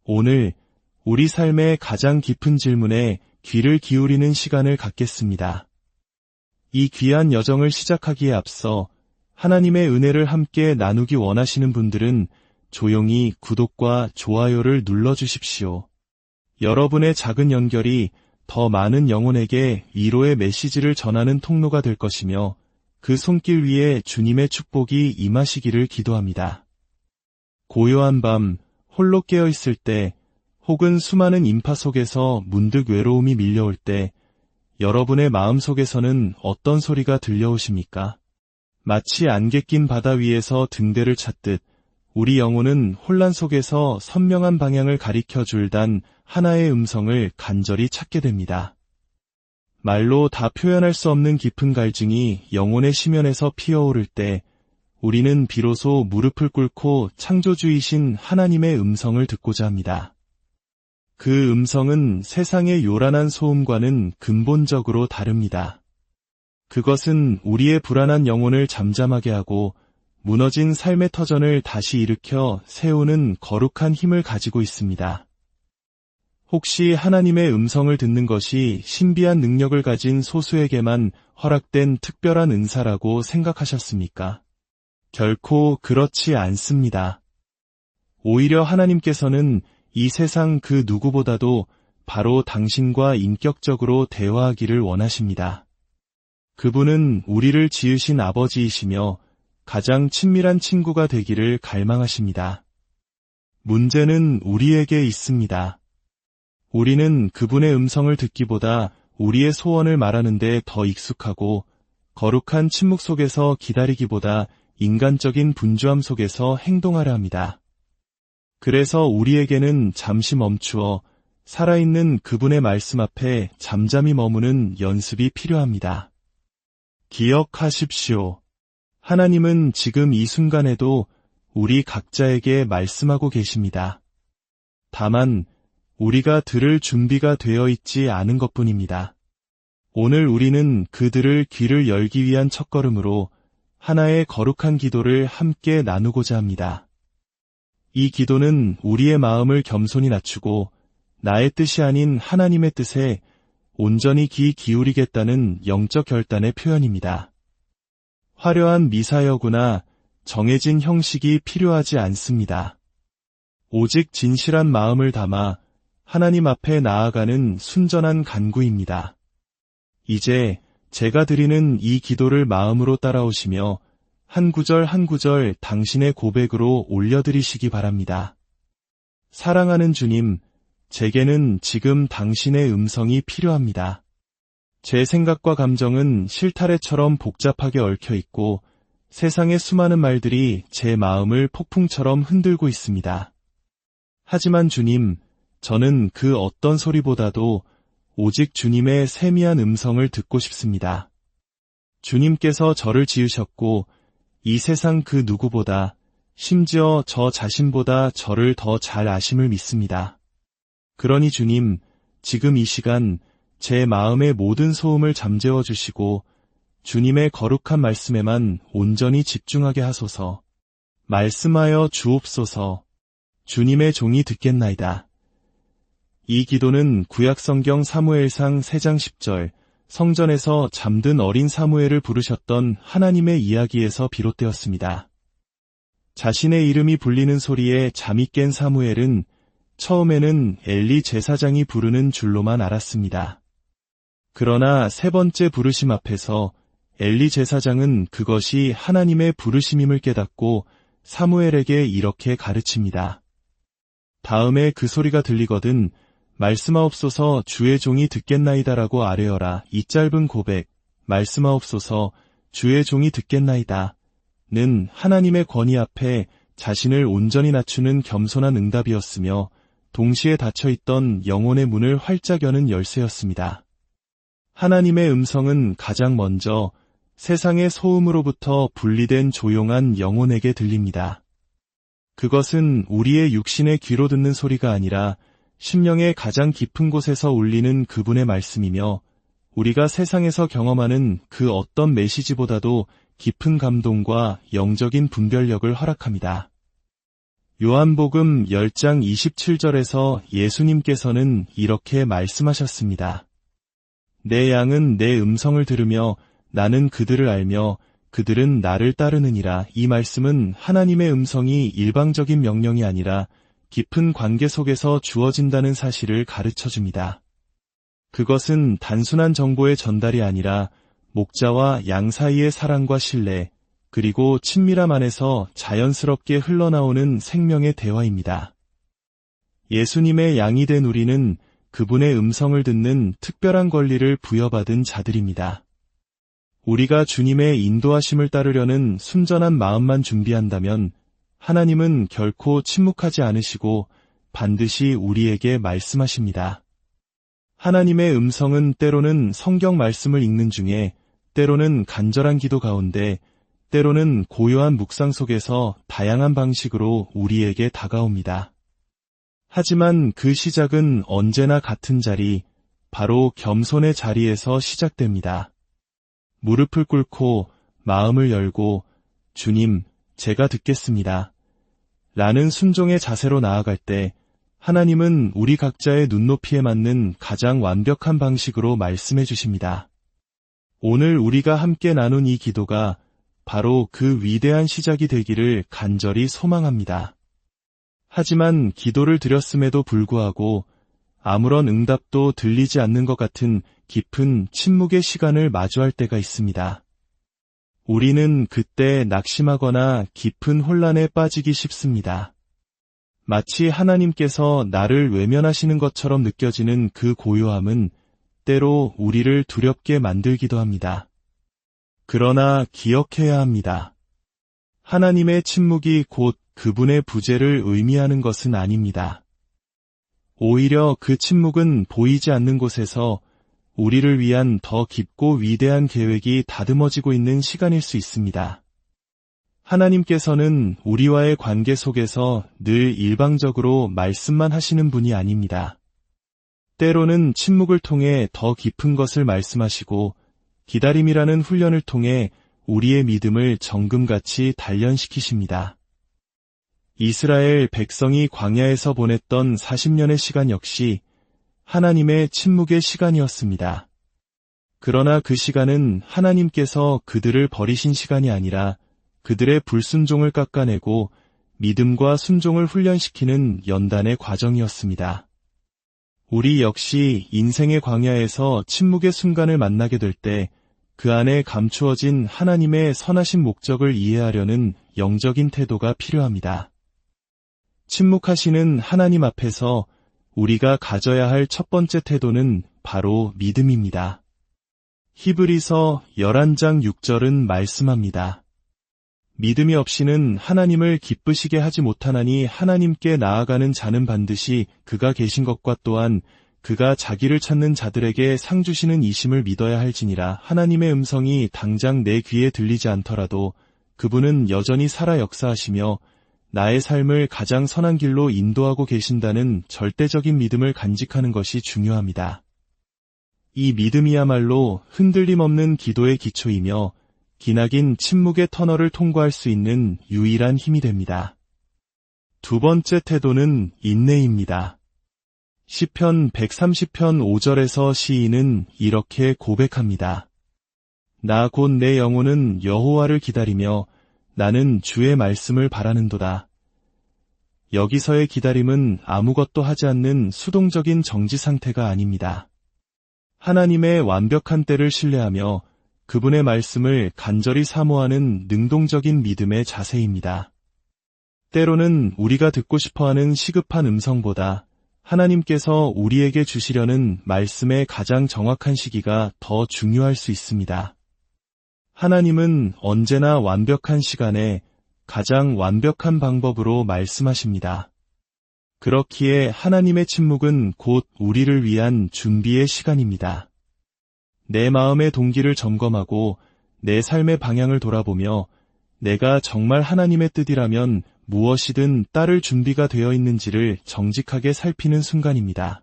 오늘 우리 삶의 가장 깊은 질문에 귀를 기울이는 시간을 갖겠습니다. 이 귀한 여정을 시작하기에 앞서 하나님의 은혜를 함께 나누기 원하시는 분들은 조용히 구독과 좋아요를 눌러주십시오. 여러분의 작은 연결이 더 많은 영혼에게 위로의 메시지를 전하는 통로가 될 것이며 그 손길 위에 주님의 축복이 임하시기를 기도합니다. 고요한 밤, 홀로 깨어있을 때, 혹은 수많은 인파 속에서 문득 외로움이 밀려올 때, 여러분의 마음속에서는 어떤 소리가 들려오십니까? 마치 안개 낀 바다 위에서 등대를 찾듯 우리 영혼은 혼란 속에서 선명한 방향을 가리켜줄 단 하나의 음성을 간절히 찾게 됩니다. 말로 다 표현할 수 없는 깊은 갈증이 영혼의 심연에서 피어오를 때 우리는 비로소 무릎을 꿇고 창조주이신 하나님의 음성을 듣고자 합니다. 그 음성은 세상의 요란한 소음과는 근본적으로 다릅니다. 그것은 우리의 불안한 영혼을 잠잠하게 하고 무너진 삶의 터전을 다시 일으켜 세우는 거룩한 힘을 가지고 있습니다. 혹시 하나님의 음성을 듣는 것이 신비한 능력을 가진 소수에게만 허락된 특별한 은사라고 생각하셨습니까? 결코 그렇지 않습니다. 오히려 하나님께서는 이 세상 그 누구보다도 바로 당신과 인격적으로 대화하기를 원하십니다. 그분은 우리를 지으신 아버지이시며 가장 친밀한 친구가 되기를 갈망하십니다. 문제는 우리에게 있습니다. 우리는 그분의 음성을 듣기보다 우리의 소원을 말하는 데 더 익숙하고 거룩한 침묵 속에서 기다리기보다 인간적인 분주함 속에서 행동하려 합니다. 그래서 우리에게는 잠시 멈추어 살아있는 그분의 말씀 앞에 잠잠히 머무는 연습이 필요합니다. 기억하십시오. 하나님은 지금 이 순간에도 우리 각자에게 말씀하고 계십니다. 다만 우리가 들을 준비가 되어 있지 않은 것뿐입니다. 오늘 우리는 그들을 귀를 열기 위한 첫걸음으로 하나의 거룩한 기도를 함께 나누고자 합니다. 이 기도는 우리의 마음을 겸손히 낮추고 나의 뜻이 아닌 하나님의 뜻에 온전히 귀 기울이겠다는 영적 결단의 표현입니다. 화려한 미사여구나 정해진 형식이 필요하지 않습니다. 오직 진실한 마음을 담아 하나님 앞에 나아가는 순전한 간구입니다. 이제 제가 드리는 이 기도를 마음으로 따라오시며 한 구절 한 구절 당신의 고백으로 올려드리시기 바랍니다. 사랑하는 주님, 제게는 지금 당신의 음성이 필요합니다. 제 생각과 감정은 실타래처럼 복잡하게 얽혀 있고 세상의 수많은 말들이 제 마음을 폭풍처럼 흔들고 있습니다. 하지만 주님, 저는 그 어떤 소리보다도 오직 주님의 세미한 음성을 듣고 싶습니다. 주님께서 저를 지으셨고 이 세상 그 누구보다, 심지어 저 자신보다 저를 더 잘 아심을 믿습니다. 그러니 주님, 지금 이 시간 제 마음의 모든 소음을 잠재워 주시고 주님의 거룩한 말씀에만 온전히 집중하게 하소서. 말씀하여 주옵소서. 주님의 종이 듣겠나이다. 이 기도는 구약성경 사무엘상 3장 10절, 성전에서 잠든 어린 사무엘을 부르셨던 하나님의 이야기에서 비롯되었습니다. 자신의 이름이 불리는 소리에 잠이 깬 사무엘은 처음에는 엘리 제사장이 부르는 줄로만 알았습니다. 그러나 세 번째 부르심 앞에서 엘리 제사장은 그것이 하나님의 부르심임을 깨닫고 사무엘에게 이렇게 가르칩니다. 다음에 그 소리가 들리거든 말씀하옵소서 주의 종이 듣겠나이다라고 아뢰어라. 이 짧은 고백, 말씀하옵소서 주의 종이 듣겠나이다 는 하나님의 권위 앞에 자신을 온전히 낮추는 겸손한 응답이었으며 동시에 닫혀있던 영혼의 문을 활짝 여는 열쇠였습니다. 하나님의 음성은 가장 먼저 세상의 소음으로부터 분리된 조용한 영혼에게 들립니다. 그것은 우리의 육신의 귀로 듣는 소리가 아니라 심령의 가장 깊은 곳에서 울리는 그분의 말씀이며 우리가 세상에서 경험하는 그 어떤 메시지보다도 깊은 감동과 영적인 분별력을 허락합니다. 요한복음 10장 27절에서 예수님께서는 이렇게 말씀하셨습니다. 내 양은 내 음성을 들으며 나는 그들을 알며 그들은 나를 따르느니라. 이 말씀은 하나님의 음성이 일방적인 명령이 아니라 깊은 관계 속에서 주어진다는 사실을 가르쳐 줍니다. 그것은 단순한 정보의 전달이 아니라 목자와 양 사이의 사랑과 신뢰, 그리고 친밀함 안에서 자연스럽게 흘러나오는 생명의 대화입니다. 예수님의 양이 된 우리는 그분의 음성을 듣는 특별한 권리를 부여받은 자들입니다. 우리가 주님의 인도하심을 따르려는 순전한 마음만 준비한다면 하나님은 결코 침묵하지 않으시고 반드시 우리에게 말씀하십니다. 하나님의 음성은 때로는 성경 말씀을 읽는 중에, 때로는 간절한 기도 가운데, 때로는 고요한 묵상 속에서 다양한 방식으로 우리에게 다가옵니다. 하지만 그 시작은 언제나 같은 자리, 바로 겸손의 자리에서 시작됩니다. 무릎을 꿇고 마음을 열고 주님, 제가 듣겠습니다. 라는 순종의 자세로 나아갈 때 하나님은 우리 각자의 눈높이에 맞는 가장 완벽한 방식으로 말씀해 주십니다. 오늘 우리가 함께 나눈 이 기도가 바로 그 위대한 시작이 되기를 간절히 소망합니다. 하지만 기도를 드렸음에도 불구하고 아무런 응답도 들리지 않는 것 같은 깊은 침묵의 시간을 마주할 때가 있습니다. 우리는 그때 낙심하거나 깊은 혼란에 빠지기 쉽습니다. 마치 하나님께서 나를 외면하시는 것처럼 느껴지는 그 고요함은 때로 우리를 두렵게 만들기도 합니다. 그러나 기억해야 합니다. 하나님의 침묵이 곧 그분의 부재를 의미하는 것은 아닙니다. 오히려 그 침묵은 보이지 않는 곳에서 우리를 위한 더 깊고 위대한 계획이 다듬어지고 있는 시간일 수 있습니다. 하나님께서는 우리와의 관계 속에서 늘 일방적으로 말씀만 하시는 분이 아닙니다. 때로는 침묵을 통해 더 깊은 것을 말씀하시고 기다림이라는 훈련을 통해 우리의 믿음을 정금같이 단련시키십니다. 이스라엘 백성이 광야에서 보냈던 40년의 시간 역시 하나님의 침묵의 시간이었습니다. 그러나 그 시간은 하나님께서 그들을 버리신 시간이 아니라 그들의 불순종을 깎아내고 믿음과 순종을 훈련시키는 연단의 과정이었습니다. 우리 역시 인생의 광야에서 침묵의 순간을 만나게 될 때 그 안에 감추어진 하나님의 선하신 목적을 이해하려는 영적인 태도가 필요합니다. 침묵하시는 하나님 앞에서 우리가 가져야 할 첫 번째 태도는 바로 믿음입니다. 히브리서 11장 6절은 말씀합니다. 믿음이 없이는 하나님을 기쁘시게 하지 못하나니 하나님께 나아가는 자는 반드시 그가 계신 것과 또한 그가 자기를 찾는 자들에게 상 주시는 이심을 믿어야 할지니라. 하나님의 음성이 당장 내 귀에 들리지 않더라도 그분은 여전히 살아 역사하시며 나의 삶을 가장 선한 길로 인도하고 계신다는 절대적인 믿음을 간직하는 것이 중요합니다. 이 믿음이야말로 흔들림 없는 기도의 기초이며 기나긴 침묵의 터널을 통과할 수 있는 유일한 힘이 됩니다. 두 번째 태도는 인내입니다. 시편 130편 5절에서 시인은 이렇게 고백합니다. 나 곧 내 영혼은 여호와를 기다리며 나는 주의 말씀을 바라는도다. 여기서의 기다림은 아무것도 하지 않는 수동적인 정지 상태가 아닙니다. 하나님의 완벽한 때를 신뢰하며 그분의 말씀을 간절히 사모하는 능동적인 믿음의 자세입니다. 때로는 우리가 듣고 싶어하는 시급한 음성보다 하나님께서 우리에게 주시려는 말씀의 가장 정확한 시기가 더 중요할 수 있습니다. 하나님은 언제나 완벽한 시간에 가장 완벽한 방법으로 말씀하십니다. 그렇기에 하나님의 침묵은 곧 우리를 위한 준비의 시간입니다. 내 마음의 동기를 점검하고 내 삶의 방향을 돌아보며 내가 정말 하나님의 뜻이라면 무엇이든 따를 준비가 되어 있는지를 정직하게 살피는 순간입니다.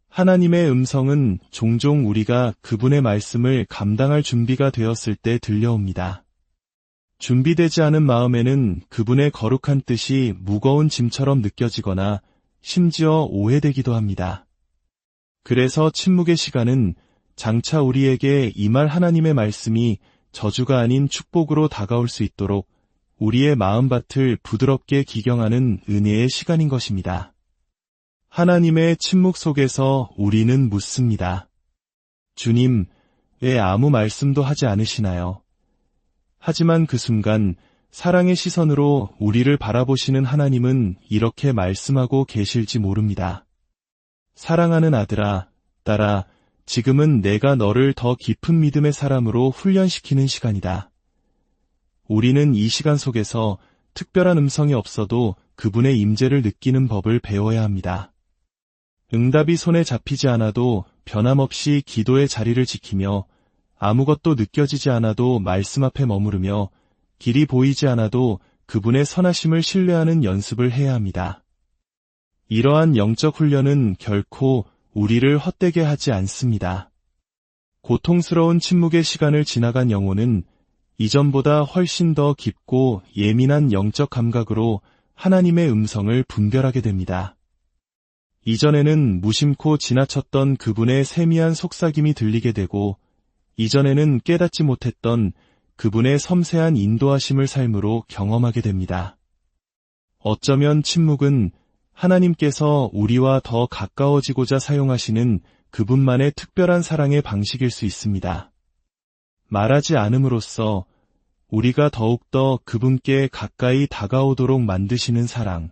하나님의 음성은 종종 우리가 그분의 말씀을 감당할 준비가 되었을 때 들려옵니다. 준비되지 않은 마음에는 그분의 거룩한 뜻이 무거운 짐처럼 느껴지거나 심지어 오해되기도 합니다. 그래서 침묵의 시간은 장차 우리에게 임할 하나님의 말씀이 저주가 아닌 축복으로 다가올 수 있도록 우리의 마음밭을 부드럽게 기경하는 은혜의 시간인 것입니다. 하나님의 침묵 속에서 우리는 묻습니다. 주님, 왜 아무 말씀도 하지 않으시나요? 하지만 그 순간 사랑의 시선으로 우리를 바라보시는 하나님은 이렇게 말씀하고 계실지 모릅니다. 사랑하는 아들아, 딸아, 지금은 내가 너를 더 깊은 믿음의 사람으로 훈련시키는 시간이다. 우리는 이 시간 속에서 특별한 음성이 없어도 그분의 임재를 느끼는 법을 배워야 합니다. 응답이 손에 잡히지 않아도 변함없이 기도의 자리를 지키며 아무것도 느껴지지 않아도 말씀 앞에 머무르며 길이 보이지 않아도 그분의 선하심을 신뢰하는 연습을 해야 합니다. 이러한 영적 훈련은 결코 우리를 헛되게 하지 않습니다. 고통스러운 침묵의 시간을 지나간 영혼은 이전보다 훨씬 더 깊고 예민한 영적 감각으로 하나님의 음성을 분별하게 됩니다. 이전에는 무심코 지나쳤던 그분의 세미한 속삭임이 들리게 되고 이전에는 깨닫지 못했던 그분의 섬세한 인도하심을 삶으로 경험하게 됩니다. 어쩌면 침묵은 하나님께서 우리와 더 가까워지고자 사용하시는 그분만의 특별한 사랑의 방식일 수 있습니다. 말하지 않음으로써 우리가 더욱더 그분께 가까이 다가오도록 만드시는 사랑,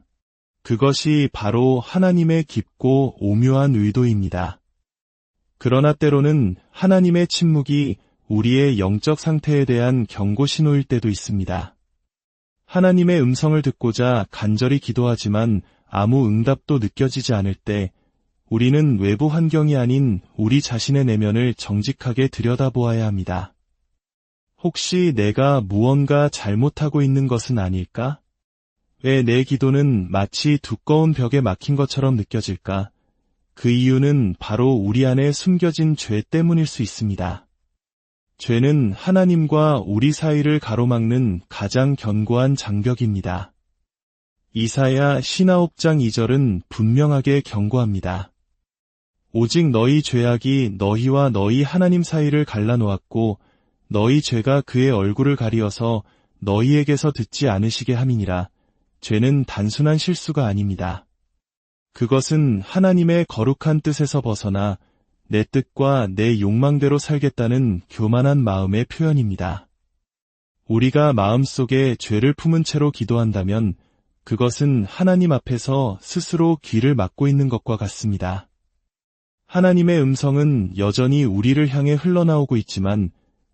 그것이 바로 하나님의 깊고 오묘한 의도입니다. 그러나 때로는 하나님의 침묵이 우리의 영적 상태에 대한 경고 신호일 때도 있습니다. 하나님의 음성을 듣고자 간절히 기도하지만 아무 응답도 느껴지지 않을 때 우리는 외부 환경이 아닌 우리 자신의 내면을 정직하게 들여다보아야 합니다. 혹시 내가 무언가 잘못하고 있는 것은 아닐까? 왜 내 기도는 마치 두꺼운 벽에 막힌 것처럼 느껴질까? 그 이유는 바로 우리 안에 숨겨진 죄 때문일 수 있습니다. 죄는 하나님과 우리 사이를 가로막는 가장 견고한 장벽입니다. 이사야 59장 2절은 분명하게 경고합니다. 오직 너희 죄악이 너희와 너희 하나님 사이를 갈라놓았고 너희 죄가 그의 얼굴을 가리어서 너희에게서 듣지 않으시게 함이니라. 죄는 단순한 실수가 아닙니다. 그것은 하나님의 거룩한 뜻에서 벗어나 내 뜻과 내 욕망대로 살겠다는 교만한 마음의 표현입니다. 우리가 마음속에 죄를 품은 채로 기도한다면 그것은 하나님 앞에서 스스로 귀를 막고 있는 것과 같습니다. 하나님의 음성은 여전히 우리를 향해 흘러나오고 있지만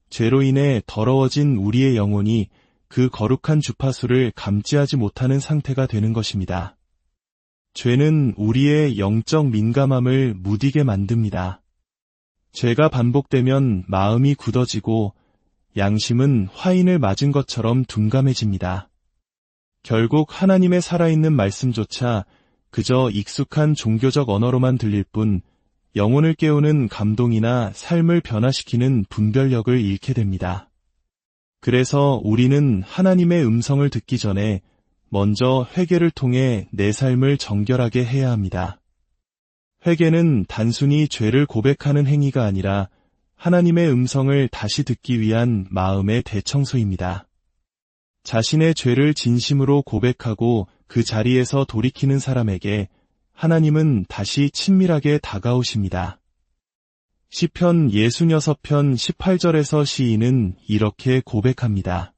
죄로 인해 더러워진 우리의 영혼이 그 거룩한 주파수를 감지하지 못하는 상태가 되는 것입니다. 죄는 우리의 영적 민감함을 무디게 만듭니다. 죄가 반복되면 마음이 굳어지고 양심은 화인을 맞은 것처럼 둔감해집니다. 결국 하나님의 살아있는 말씀조차 그저 익숙한 종교적 언어로만 들릴 뿐 영혼을 깨우는 감동이나 삶을 변화시키는 분별력을 잃게 됩니다. 그래서 우리는 하나님의 음성을 듣기 전에 먼저 회개를 통해 내 삶을 정결하게 해야 합니다. 회개는 단순히 죄를 고백하는 행위가 아니라 하나님의 음성을 다시 듣기 위한 마음의 대청소입니다. 자신의 죄를 진심으로 고백하고 그 자리에서 돌이키는 사람에게 하나님은 다시 친밀하게 다가오십니다. 시편 66편 18절에서 시인은 이렇게 고백합니다.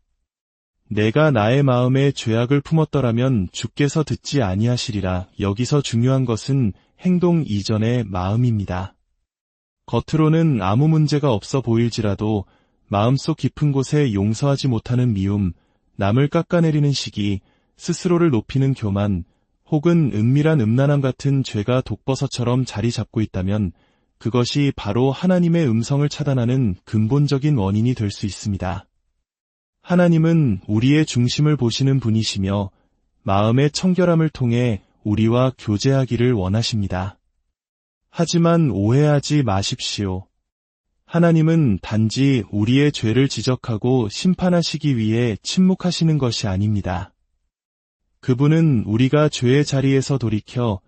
내가 나의 마음에 죄악을 품었더라면 주께서 듣지 아니하시리라. 여기서 중요한 것은 행동 이전의 마음입니다. 겉으로는 아무 문제가 없어 보일지라도 마음속 깊은 곳에 용서하지 못하는 미움, 남을 깎아내리는 시기, 스스로를 높이는 교만, 혹은 은밀한 음란함 같은 죄가 독버섯처럼 자리 잡고 있다면 그것이 바로 하나님의 음성을 차단하는 근본적인 원인이 될 수 있습니다. 하나님은 우리의 중심을 보시는 분이시며 마음의 청결함을 통해 우리와 교제하기를 원하십니다. 하지만 오해하지 마십시오. 하나님은 단지 우리의 죄를 지적하고 심판하시기 위해 침묵하시는 것이 아닙니다. 그분은 우리가 죄의 자리에서 돌이켜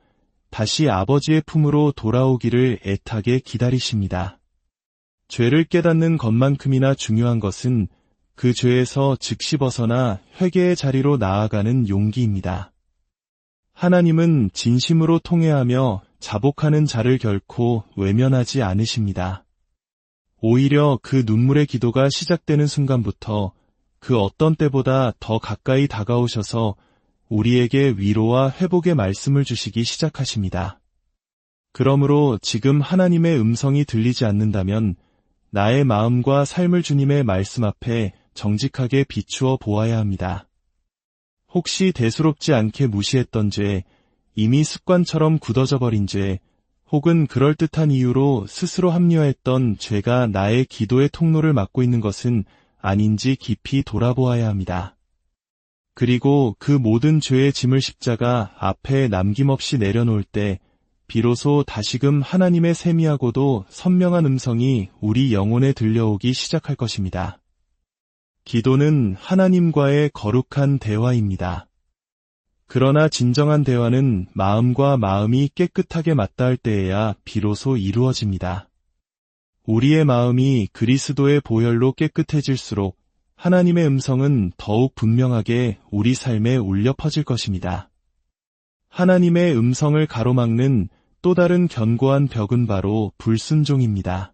다시 아버지의 품으로 돌아오기를 애타게 기다리십니다. 죄를 깨닫는 것만큼이나 중요한 것은 그 죄에서 즉시 벗어나 회개의 자리로 나아가는 용기입니다. 하나님은 진심으로 통회하며 자복하는 자를 결코 외면하지 않으십니다. 오히려 그 눈물의 기도가 시작되는 순간부터 그 어떤 때보다 더 가까이 다가오셔서 우리에게 위로와 회복의 말씀을 주시기 시작하십니다. 그러므로 지금 하나님의 음성이 들리지 않는다면 나의 마음과 삶을 주님의 말씀 앞에 정직하게 비추어 보아야 합니다. 혹시 대수롭지 않게 무시했던 죄, 이미 습관처럼 굳어져 버린 죄, 혹은 그럴듯한 이유로 스스로 합리화했던 죄가 나의 기도의 통로를 막고 있는 것은 아닌지 깊이 돌아보아야 합니다. 그리고 그 모든 죄의 짐을 십자가 앞에 남김없이 내려놓을 때 비로소 다시금 하나님의 세미하고도 선명한 음성이 우리 영혼에 들려오기 시작할 것입니다. 기도는 하나님과의 거룩한 대화입니다. 그러나 진정한 대화는 마음과 마음이 깨끗하게 맞닿을 때에야 비로소 이루어집니다. 우리의 마음이 그리스도의 보혈로 깨끗해질수록 하나님의 음성은 더욱 분명하게 우리 삶에 울려 퍼질 것입니다. 하나님의 음성을 가로막는 또 다른 견고한 벽은 바로 불순종입니다.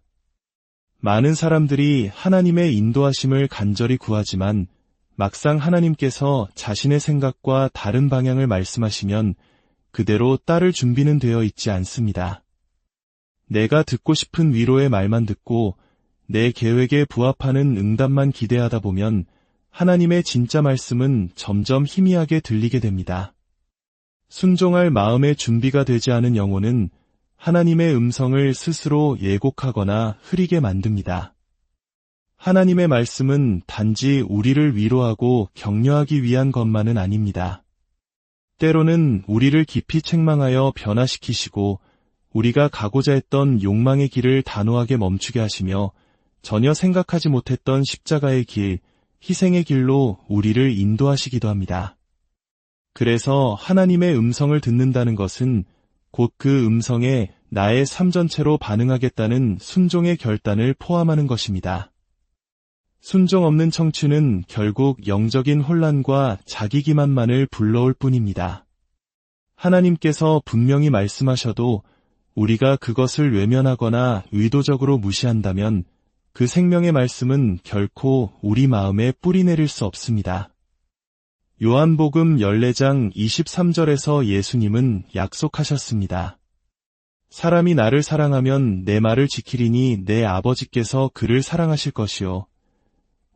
많은 사람들이 하나님의 인도하심을 간절히 구하지만 막상 하나님께서 자신의 생각과 다른 방향을 말씀하시면 그대로 따를 준비는 되어 있지 않습니다. 내가 듣고 싶은 위로의 말만 듣고 내 계획에 부합하는 응답만 기대하다 보면 하나님의 진짜 말씀은 점점 희미하게 들리게 됩니다. 순종할 마음의 준비가 되지 않은 영혼은 하나님의 음성을 스스로 예곡하거나 흐리게 만듭니다. 하나님의 말씀은 단지 우리를 위로하고 격려하기 위한 것만은 아닙니다. 때로는 우리를 깊이 책망하여 변화시키시고 우리가 가고자 했던 욕망의 길을 단호하게 멈추게 하시며 전혀 생각하지 못했던 십자가의 길, 희생의 길로 우리를 인도하시기도 합니다. 그래서 하나님의 음성을 듣는다는 것은 곧 그 음성에 나의 삶 전체로 반응하겠다는 순종의 결단을 포함하는 것입니다. 순종 없는 청취는 결국 영적인 혼란과 자기 기만만을 불러올 뿐입니다. 하나님께서 분명히 말씀하셔도 우리가 그것을 외면하거나 의도적으로 무시한다면 그 생명의 말씀은 결코 우리 마음에 뿌리 내릴 수 없습니다. 요한복음 14장 23절에서 예수님은 약속하셨습니다. 사람이 나를 사랑하면 내 말을 지키리니 내 아버지께서 그를 사랑하실 것이요.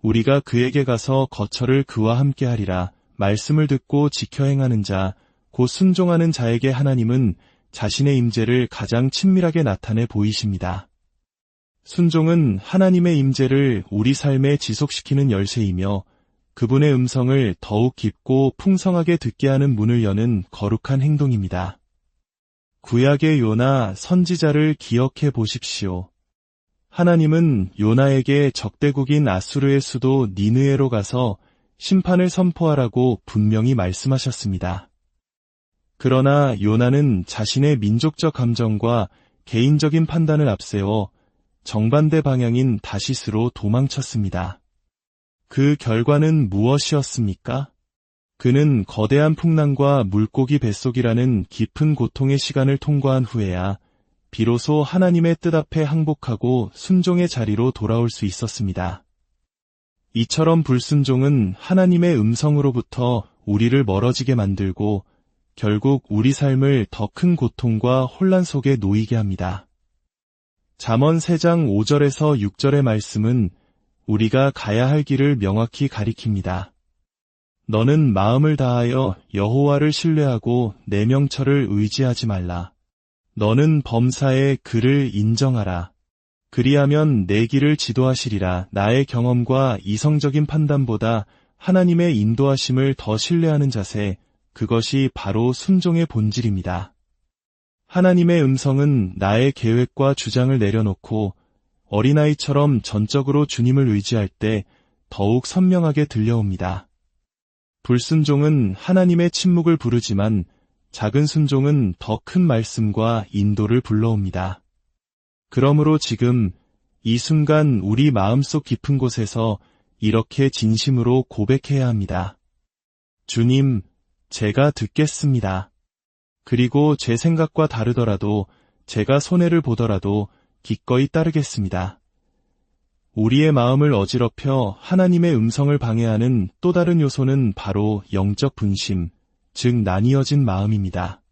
우리가 그에게 가서 거처를 그와 함께 하리라. 말씀을 듣고 지켜 행하는 자, 곧 순종하는 자에게 하나님은 자신의 임재를 가장 친밀하게 나타내 보이십니다. 순종은 하나님의 임재를 우리 삶에 지속시키는 열쇠이며 그분의 음성을 더욱 깊고 풍성하게 듣게 하는 문을 여는 거룩한 행동입니다. 구약의 요나 선지자를 기억해 보십시오. 하나님은 요나에게 적대국인 아수르의 수도 니느웨로 가서 심판을 선포하라고 분명히 말씀하셨습니다. 그러나 요나는 자신의 민족적 감정과 개인적인 판단을 앞세워 정반대 방향인 다시스로 도망쳤습니다. 그 결과는 무엇이었습니까? 그는 거대한 풍랑과 물고기 뱃속이라는 깊은 고통의 시간을 통과한 후에야 비로소 하나님의 뜻 앞에 항복하고 순종의 자리로 돌아올 수 있었습니다. 이처럼 불순종은 하나님의 음성으로부터 우리를 멀어지게 만들고 결국 우리 삶을 더 큰 고통과 혼란 속에 놓이게 합니다. 잠언 3장 5절에서 6절의 말씀은 우리가 가야 할 길을 명확히 가리킵니다. 너는 마음을 다하여 여호와를 신뢰하고 내 명철을 의지하지 말라. 너는 범사에 그를 인정하라. 그리하면 내 길을 지도하시리라. 나의 경험과 이성적인 판단보다 하나님의 인도하심을 더 신뢰하는 자세, 그것이 바로 순종의 본질입니다. 하나님의 음성은 나의 계획과 주장을 내려놓고 어린아이처럼 전적으로 주님을 의지할 때 더욱 선명하게 들려옵니다. 불순종은 하나님의 침묵을 부르지만 작은 순종은 더 큰 말씀과 인도를 불러옵니다. 그러므로 지금 이 순간 우리 마음속 깊은 곳에서 이렇게 진심으로 고백해야 합니다. 주님, 제가 듣겠습니다. 그리고 제 생각과 다르더라도 제가 손해를 보더라도 기꺼이 따르겠습니다. 우리의 마음을 어지럽혀 하나님의 음성을 방해하는 또 다른 요소는 바로 영적 분심, 즉 나뉘어진 마음입니다.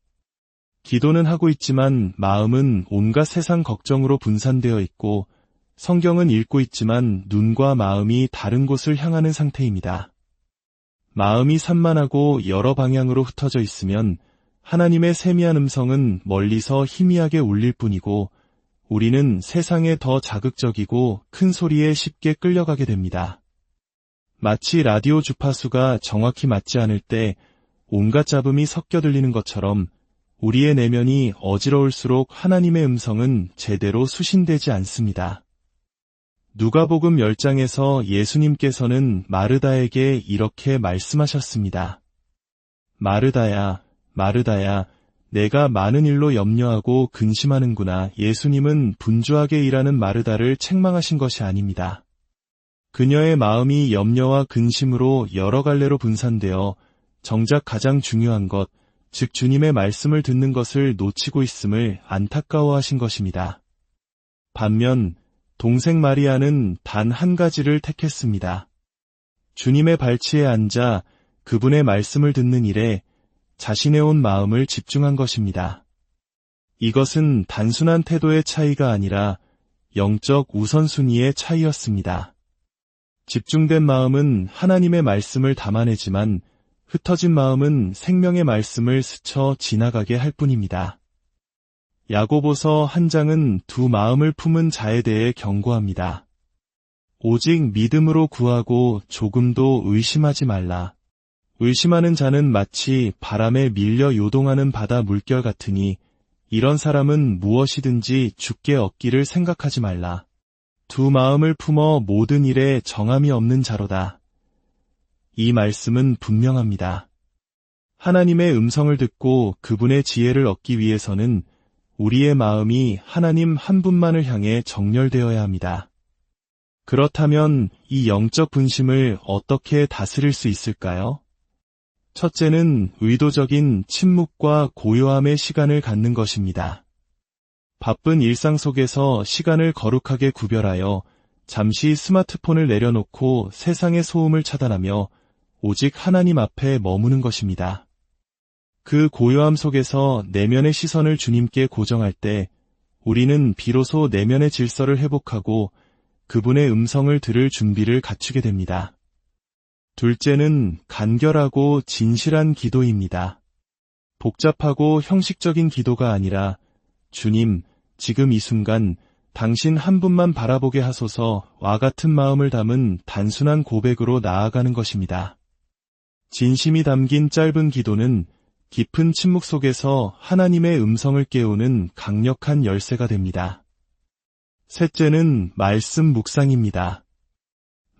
기도는 하고 있지만 마음은 온갖 세상 걱정으로 분산되어 있고 성경은 읽고 있지만 눈과 마음이 다른 곳을 향하는 상태입니다. 마음이 산만하고 여러 방향으로 흩어져 있으면 하나님의 세미한 음성은 멀리서 희미하게 울릴 뿐이고 우리는 세상에 더 자극적이고 큰 소리에 쉽게 끌려가게 됩니다. 마치 라디오 주파수가 정확히 맞지 않을 때 온갖 잡음이 섞여 들리는 것처럼 우리의 내면이 어지러울수록 하나님의 음성은 제대로 수신되지 않습니다. 누가복음 10장에서 예수님께서는 마르다에게 이렇게 말씀하셨습니다. 마르다야, 마르다야, 내가 많은 일로 염려하고 근심하는구나. 예수님은 분주하게 일하는 마르다를 책망하신 것이 아닙니다. 그녀의 마음이 염려와 근심으로 여러 갈래로 분산되어 정작 가장 중요한 것, 즉 주님의 말씀을 듣는 것을 놓치고 있음을 안타까워하신 것입니다. 반면 동생 마리아는 단 한 가지를 택했습니다. 주님의 발치에 앉아 그분의 말씀을 듣는 일에 자신의 온 마음을 집중한 것입니다. 이것은 단순한 태도의 차이가 아니라 영적 우선순위의 차이였습니다. 집중된 마음은 하나님의 말씀을 담아내지만 흩어진 마음은 생명의 말씀을 스쳐 지나가게 할 뿐입니다. 야고보서 1장은 두 마음을 품은 자에 대해 경고합니다. 오직 믿음으로 구하고 조금도 의심하지 말라. 의심하는 자는 마치 바람에 밀려 요동하는 바다 물결 같으니 이런 사람은 무엇이든지 주께 얻기를 생각하지 말라. 두 마음을 품어 모든 일에 정함이 없는 자로다. 이 말씀은 분명합니다. 하나님의 음성을 듣고 그분의 지혜를 얻기 위해서는 우리의 마음이 하나님 한 분만을 향해 정렬되어야 합니다. 그렇다면 이 영적 분심을 어떻게 다스릴 수 있을까요? 첫째는 의도적인 침묵과 고요함의 시간을 갖는 것입니다. 바쁜 일상 속에서 시간을 거룩하게 구별하여 잠시 스마트폰을 내려놓고 세상의 소음을 차단하며 오직 하나님 앞에 머무는 것입니다. 그 고요함 속에서 내면의 시선을 주님께 고정할 때 우리는 비로소 내면의 질서를 회복하고 그분의 음성을 들을 준비를 갖추게 됩니다. 둘째는 간결하고 진실한 기도입니다. 복잡하고 형식적인 기도가 아니라 주님, 지금 이 순간 당신 한 분만 바라보게 하소서와 같은 마음을 담은 단순한 고백으로 나아가는 것입니다. 진심이 담긴 짧은 기도는 깊은 침묵 속에서 하나님의 음성을 깨우는 강력한 열쇠가 됩니다. 셋째는 말씀 묵상입니다.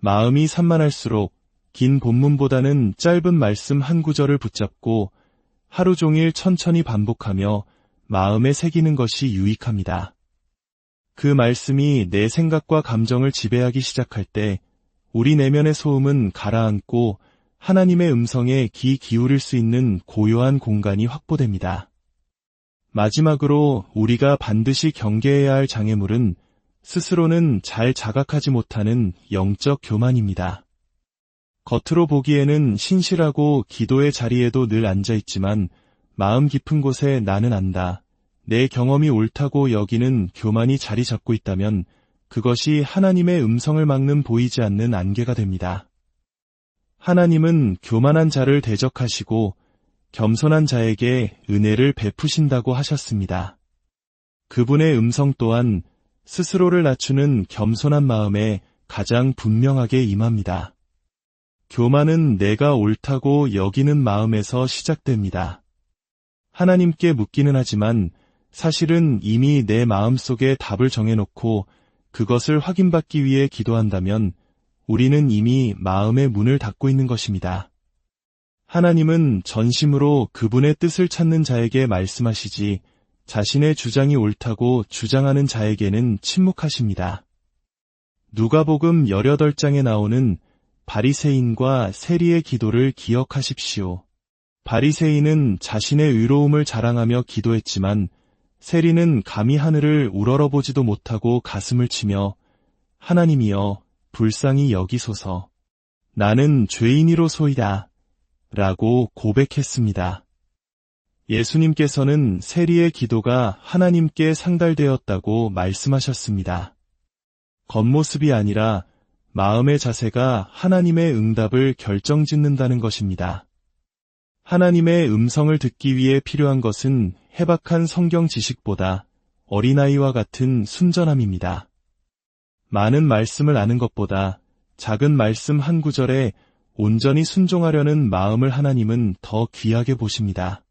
마음이 산만할수록 긴 본문보다는 짧은 말씀 한 구절을 붙잡고 하루 종일 천천히 반복하며 마음에 새기는 것이 유익합니다. 그 말씀이 내 생각과 감정을 지배하기 시작할 때 우리 내면의 소음은 가라앉고 하나님의 음성에 귀 기울일 수 있는 고요한 공간이 확보됩니다. 마지막으로 우리가 반드시 경계해야 할 장애물은 스스로는 잘 자각하지 못하는 영적 교만입니다. 겉으로 보기에는 신실하고 기도의 자리에도 늘 앉아있지만 마음 깊은 곳에 나는 안다. 내 경험이 옳다고 여기는 교만이 자리 잡고 있다면 그것이 하나님의 음성을 막는 보이지 않는 안개가 됩니다. 하나님은 교만한 자를 대적하시고 겸손한 자에게 은혜를 베푸신다고 하셨습니다. 그분의 음성 또한 스스로를 낮추는 겸손한 마음에 가장 분명하게 임합니다. 교만은 내가 옳다고 여기는 마음에서 시작됩니다. 하나님께 묻기는 하지만 사실은 이미 내 마음속에 답을 정해놓고 그것을 확인받기 위해 기도한다면 우리는 이미 마음의 문을 닫고 있는 것입니다. 하나님은 전심으로 그분의 뜻을 찾는 자에게 말씀하시지 자신의 주장이 옳다고 주장하는 자에게는 침묵하십니다. 누가복음 18장에 나오는 바리새인과 세리의 기도를 기억하십시오. 바리새인은 자신의 의로움을 자랑하며 기도했지만 세리는 감히 하늘을 우러러보지도 못하고 가슴을 치며 하나님이여 불쌍히 여기소서. 나는 죄인이로소이다. 라고 고백했습니다. 예수님께서는 세리의 기도가 하나님께 상달되었다고 말씀하셨습니다. 겉모습이 아니라 마음의 자세가 하나님의 응답을 결정짓는다는 것입니다. 하나님의 음성을 듣기 위해 필요한 것은 해박한 성경 지식보다 어린아이와 같은 순전함입니다. 많은 말씀을 아는 것보다 작은 말씀 한 구절에 온전히 순종하려는 마음을 하나님은 더 귀하게 보십니다.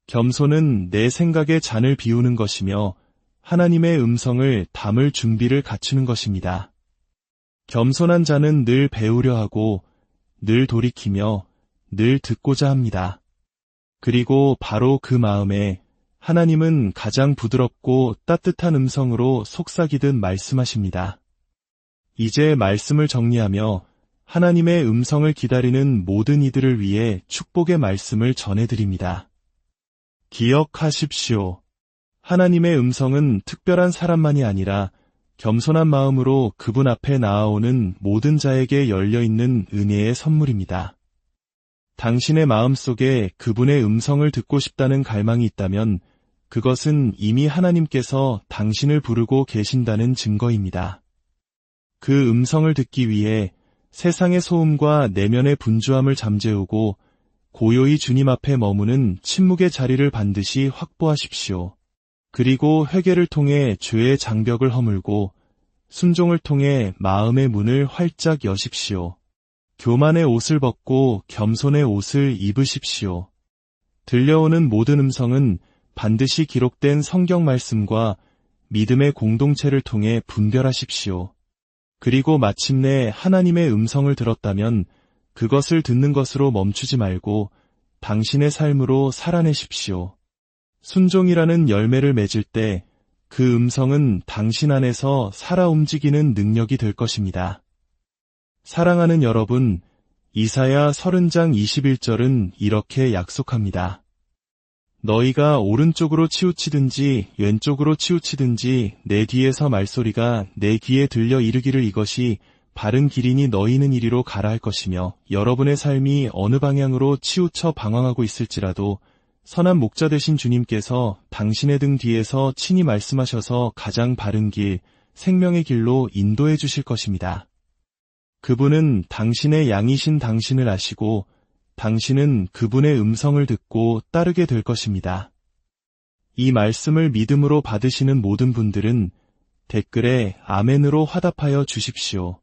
겸손은 내 생각의 잔을 비우는 것이며 하나님의 음성을 담을 준비를 갖추는 것입니다. 겸손한 자는 늘 배우려 하고 늘 돌이키며 늘 듣고자 합니다. 그리고 바로 그 마음에 하나님은 가장 부드럽고 따뜻한 음성으로 속삭이듯 말씀하십니다. 이제 말씀을 정리하며 하나님의 음성을 기다리는 모든 이들을 위해 축복의 말씀을 전해드립니다. 기억하십시오. 하나님의 음성은 특별한 사람만이 아니라 겸손한 마음으로 그분 앞에 나아오는 모든 자에게 열려있는 은혜의 선물입니다. 당신의 마음속에 그분의 음성을 듣고 싶다는 갈망이 있다면 그것은 이미 하나님께서 당신을 부르고 계신다는 증거입니다. 그 음성을 듣기 위해 세상의 소음과 내면의 분주함을 잠재우고 고요히 주님 앞에 머무는 침묵의 자리를 반드시 확보하십시오. 그리고 회개를 통해 죄의 장벽을 허물고 순종을 통해 마음의 문을 활짝 여십시오. 교만의 옷을 벗고 겸손의 옷을 입으십시오. 들려오는 모든 음성은 반드시 기록된 성경 말씀과 믿음의 공동체를 통해 분별하십시오. 그리고 마침내 하나님의 음성을 들었다면 그것을 듣는 것으로 멈추지 말고 당신의 삶으로 살아내십시오. 순종이라는 열매를 맺을 때 그 음성은 당신 안에서 살아 움직이는 능력이 될 것입니다. 사랑하는 여러분, 이사야 30장 21절은 이렇게 약속합니다. 너희가 오른쪽으로 치우치든지 왼쪽으로 치우치든지 내 뒤에서 말소리가 내 귀에 들려 이르기를 이것이 바른 길이니 너희는 이리로 가라 할 것이며 여러분의 삶이 어느 방향으로 치우쳐 방황하고 있을지라도 선한 목자 되신 주님께서 당신의 등 뒤에서 친히 말씀하셔서 가장 바른 길, 생명의 길로 인도해 주실 것입니다. 그분은 당신의 양이신 당신을 아시고 당신은 그분의 음성을 듣고 따르게 될 것입니다. 이 말씀을 믿음으로 받으시는 모든 분들은 댓글에 아멘으로 화답하여 주십시오.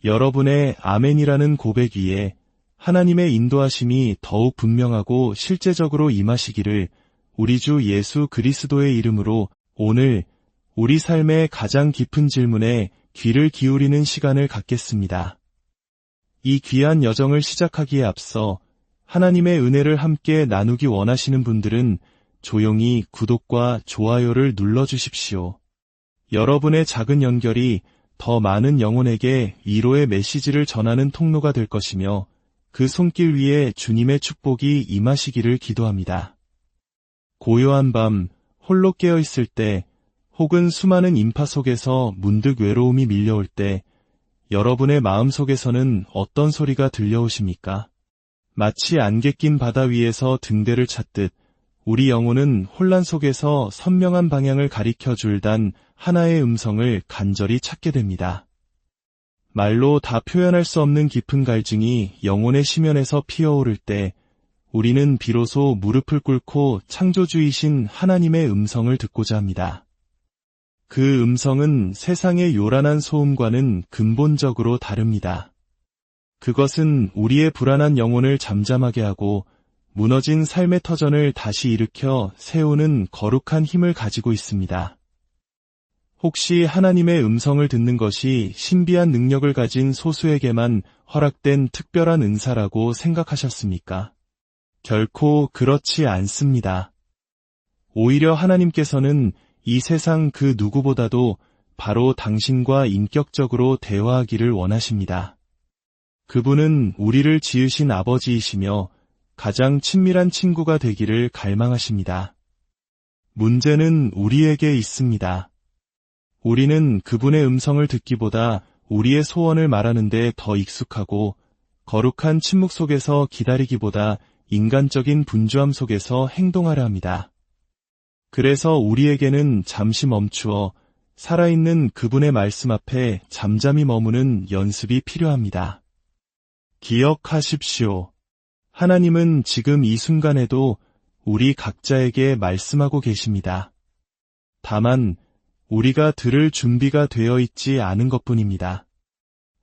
여러분의 아멘이라는 고백 위에 하나님의 인도하심이 더욱 분명하고 실제적으로 임하시기를 우리 주 예수 그리스도의 이름으로 오늘 우리 삶의 가장 깊은 질문에 귀를 기울이는 시간을 갖겠습니다. 이 귀한 여정을 시작하기에 앞서 하나님의 은혜를 함께 나누기 원하시는 분들은 조용히 구독과 좋아요를 눌러주십시오. 여러분의 작은 연결이 더 많은 영혼에게 위로의 메시지를 전하는 통로가 될 것이며 그 손길 위에 주님의 축복이 임하시기를 기도합니다. 고요한 밤, 홀로 깨어있을 때, 혹은 수많은 인파 속에서 문득 외로움이 밀려올 때, 여러분의 마음속에서는 어떤 소리가 들려오십니까? 마치 안개 낀 바다 위에서 등대를 찾듯 우리 영혼은 혼란 속에서 선명한 방향을 가리켜줄 단 하나의 음성을 간절히 찾게 됩니다. 말로 다 표현할 수 없는 깊은 갈증이 영혼의 심연에서 피어오를 때 우리는 비로소 무릎을 꿇고 창조주이신 하나님의 음성을 듣고자 합니다. 그 음성은 세상의 요란한 소음과는 근본적으로 다릅니다. 그것은 우리의 불안한 영혼을 잠잠하게 하고 무너진 삶의 터전을 다시 일으켜 세우는 거룩한 힘을 가지고 있습니다. 혹시 하나님의 음성을 듣는 것이 신비한 능력을 가진 소수에게만 허락된 특별한 은사라고 생각하셨습니까? 결코 그렇지 않습니다. 오히려 하나님께서는 이 세상 그 누구보다도 바로 당신과 인격적으로 대화하기를 원하십니다. 그분은 우리를 지으신 아버지이시며 가장 친밀한 친구가 되기를 갈망하십니다. 문제는 우리에게 있습니다. 우리는 그분의 음성을 듣기보다 우리의 소원을 말하는데 더 익숙하고 거룩한 침묵 속에서 기다리기보다 인간적인 분주함 속에서 행동하려 합니다. 그래서 우리에게는 잠시 멈추어 살아있는 그분의 말씀 앞에 잠잠히 머무는 연습이 필요합니다. 기억하십시오. 하나님은 지금 이 순간에도 우리 각자에게 말씀하고 계십니다. 다만 우리가 들을 준비가 되어 있지 않은 것뿐입니다.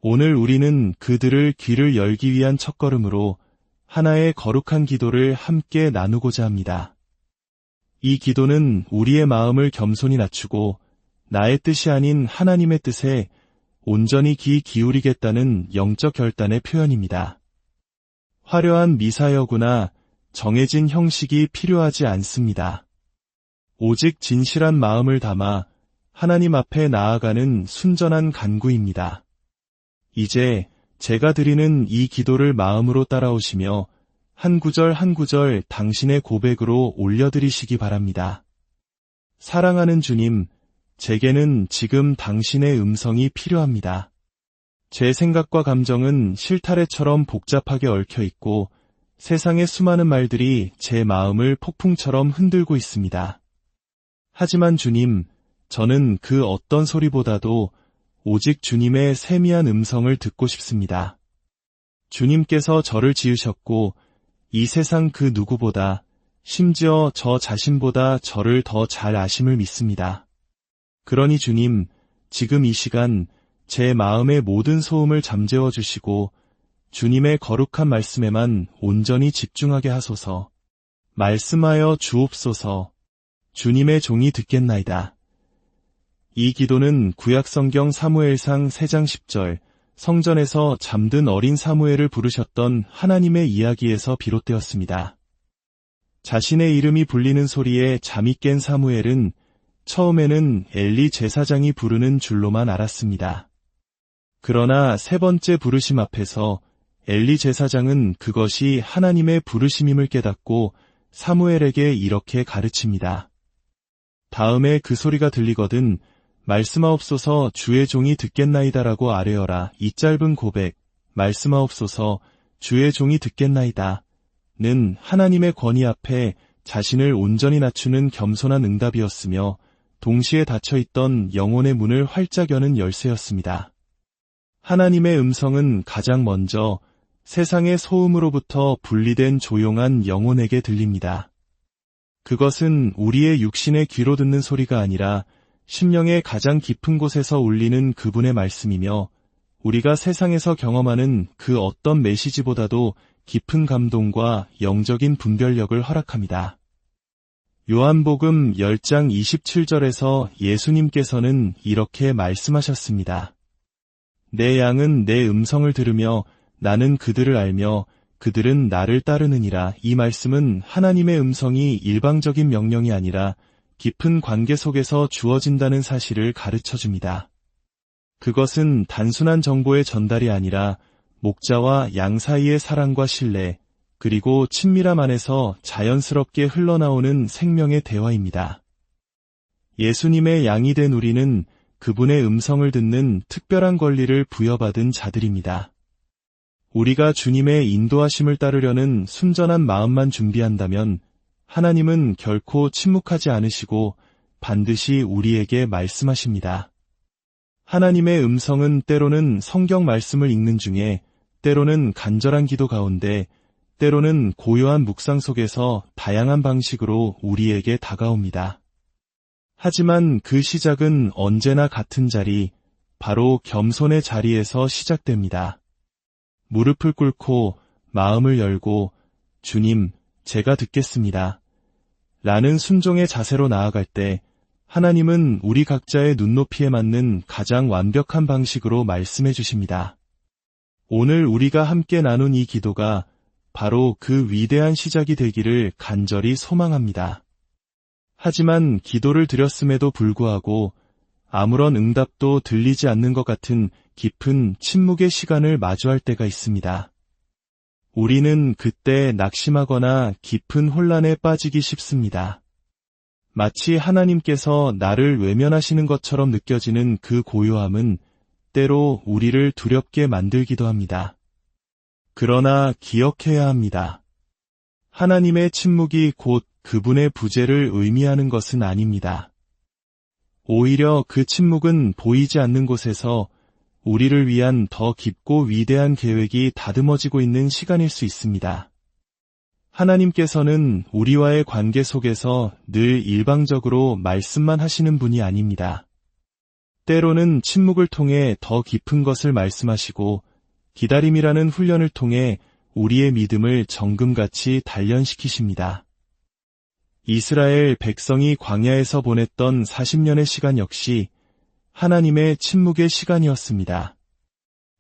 오늘 우리는 그들을 귀를 열기 위한 첫걸음으로 하나의 거룩한 기도를 함께 나누고자 합니다. 이 기도는 우리의 마음을 겸손히 낮추고 나의 뜻이 아닌 하나님의 뜻에 온전히 귀 기울이겠다는 영적 결단의 표현입니다. 화려한 미사여구나 정해진 형식이 필요하지 않습니다. 오직 진실한 마음을 담아 하나님 앞에 나아가는 순전한 간구입니다. 이제 제가 드리는 이 기도를 마음으로 따라오시며 한 구절 한 구절 당신의 고백으로 올려드리시기 바랍니다. 사랑하는 주님, 제게는 지금 당신의 음성이 필요합니다. 제 생각과 감정은 실타래처럼 복잡하게 얽혀 있고 세상의 수많은 말들이 제 마음을 폭풍처럼 흔들고 있습니다. 하지만 주님, 저는 그 어떤 소리보다도 오직 주님의 세미한 음성을 듣고 싶습니다. 주님께서 저를 지으셨고 이 세상 그 누구보다 심지어 저 자신보다 저를 더 잘 아심을 믿습니다. 그러니 주님, 지금 이 시간 제 마음의 모든 소음을 잠재워 주시고 주님의 거룩한 말씀에만 온전히 집중하게 하소서. 말씀하여 주옵소서. 주님의 종이 듣겠나이다. 이 기도는 구약성경 사무엘상 3장 10절, 성전에서 잠든 어린 사무엘을 부르셨던 하나님의 이야기에서 비롯되었습니다. 자신의 이름이 불리는 소리에 잠이 깬 사무엘은 처음에는 엘리 제사장이 부르는 줄로만 알았습니다. 그러나 세 번째 부르심 앞에서 엘리 제사장은 그것이 하나님의 부르심임을 깨닫고 사무엘에게 이렇게 가르칩니다. 다음에 그 소리가 들리거든 말씀하옵소서 주의 종이 듣겠나이다라고 아뢰어라. 이 짧은 고백, 말씀하옵소서 주의 종이 듣겠나이다 는 하나님의 권위 앞에 자신을 온전히 낮추는 겸손한 응답이었으며 동시에 닫혀있던 영혼의 문을 활짝 여는 열쇠였습니다. 하나님의 음성은 가장 먼저 세상의 소음으로부터 분리된 조용한 영혼에게 들립니다. 그것은 우리의 육신의 귀로 듣는 소리가 아니라 심령의 가장 깊은 곳에서 울리는 그분의 말씀이며 우리가 세상에서 경험하는 그 어떤 메시지보다도 깊은 감동과 영적인 분별력을 허락합니다. 요한복음 10장 27절에서 예수님께서는 이렇게 말씀하셨습니다. 내 양은 내 음성을 들으며 나는 그들을 알며 그들은 나를 따르느니라. 이 말씀은 하나님의 음성이 일방적인 명령이 아니라 깊은 관계 속에서 주어진다는 사실을 가르쳐줍니다. 그것은 단순한 정보의 전달이 아니라 목자와 양 사이의 사랑과 신뢰, 그리고 친밀함 안에서 자연스럽게 흘러나오는 생명의 대화입니다. 예수님의 양이 된 우리는 그분의 음성을 듣는 특별한 권리를 부여받은 자들입니다. 우리가 주님의 인도하심을 따르려는 순전한 마음만 준비한다면 하나님은 결코 침묵하지 않으시고 반드시 우리에게 말씀하십니다. 하나님의 음성은 때로는 성경 말씀을 읽는 중에, 때로는 간절한 기도 가운데, 때로는 고요한 묵상 속에서 다양한 방식으로 우리에게 다가옵니다. 하지만 그 시작은 언제나 같은 자리, 바로 겸손의 자리에서 시작됩니다. 무릎을 꿇고 마음을 열고 주님, 제가 듣겠습니다 라는 순종의 자세로 나아갈 때 하나님은 우리 각자의 눈높이에 맞는 가장 완벽한 방식으로 말씀해 주십니다. 오늘 우리가 함께 나눈 이 기도가 바로 그 위대한 시작이 되기를 간절히 소망합니다. 하지만 기도를 드렸음에도 불구하고 아무런 응답도 들리지 않는 것 같은 깊은 침묵의 시간을 마주할 때가 있습니다. 우리는 그때 낙심하거나 깊은 혼란에 빠지기 쉽습니다. 마치 하나님께서 나를 외면하시는 것처럼 느껴지는 그 고요함은 때로 우리를 두렵게 만들기도 합니다. 그러나 기억해야 합니다. 하나님의 침묵이 곧 그분의 부재를 의미하는 것은 아닙니다. 오히려 그 침묵은 보이지 않는 곳에서 우리를 위한 더 깊고 위대한 계획이 다듬어지고 있는 시간일 수 있습니다. 하나님께서는 우리와의 관계 속에서 늘 일방적으로 말씀만 하시는 분이 아닙니다. 때로는 침묵을 통해 더 깊은 것을 말씀하시고 기다림이라는 훈련을 통해 우리의 믿음을 정금같이 단련시키십니다. 이스라엘 백성이 광야에서 보냈던 40년의 시간 역시 하나님의 침묵의 시간이었습니다.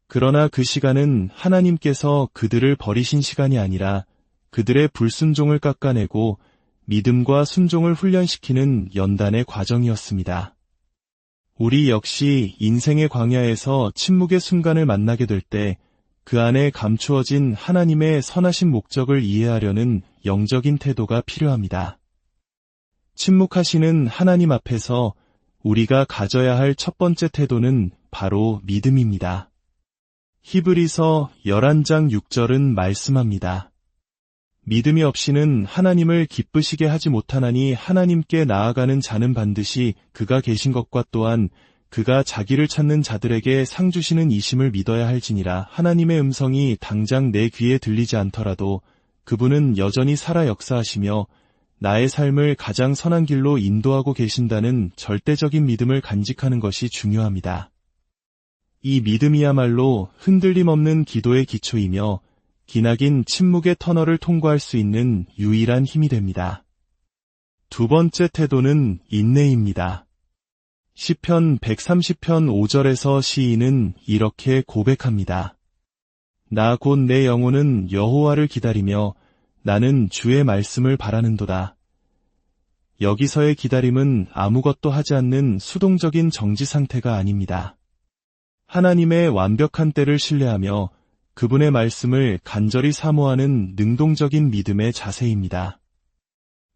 그러나 그 시간은 하나님께서 그들을 버리신 시간이 아니라 그들의 불순종을 깎아내고 믿음과 순종을 훈련시키는 연단의 과정이었습니다. 우리 역시 인생의 광야에서 침묵의 순간을 만나게 될 때 그 안에 감추어진 하나님의 선하신 목적을 이해하려는 영적인 태도가 필요합니다. 침묵하시는 하나님 앞에서 우리가 가져야 할 첫 번째 태도는 바로 믿음입니다. 히브리서 11장 6절은 말씀합니다. 믿음이 없이는 하나님을 기쁘시게 하지 못하나니 하나님께 나아가는 자는 반드시 그가 계신 것과 또한 그가 자기를 찾는 자들에게 상 주시는 이심을 믿어야 할지니라. 하나님의 음성이 당장 내 귀에 들리지 않더라도 그분은 여전히 살아 역사하시며 나의 삶을 가장 선한 길로 인도하고 계신다는 절대적인 믿음을 간직하는 것이 중요합니다. 이 믿음이야말로 흔들림 없는 기도의 기초이며 기나긴 침묵의 터널을 통과할 수 있는 유일한 힘이 됩니다. 두 번째 태도는 인내입니다. 시편 130편 5절에서 시인은 이렇게 고백합니다. 나 곧 내 영혼은 여호와를 기다리며 나는 주의 말씀을 바라는도다. 여기서의 기다림은 아무것도 하지 않는 수동적인 정지 상태가 아닙니다. 하나님의 완벽한 때를 신뢰하며 그분의 말씀을 간절히 사모하는 능동적인 믿음의 자세입니다.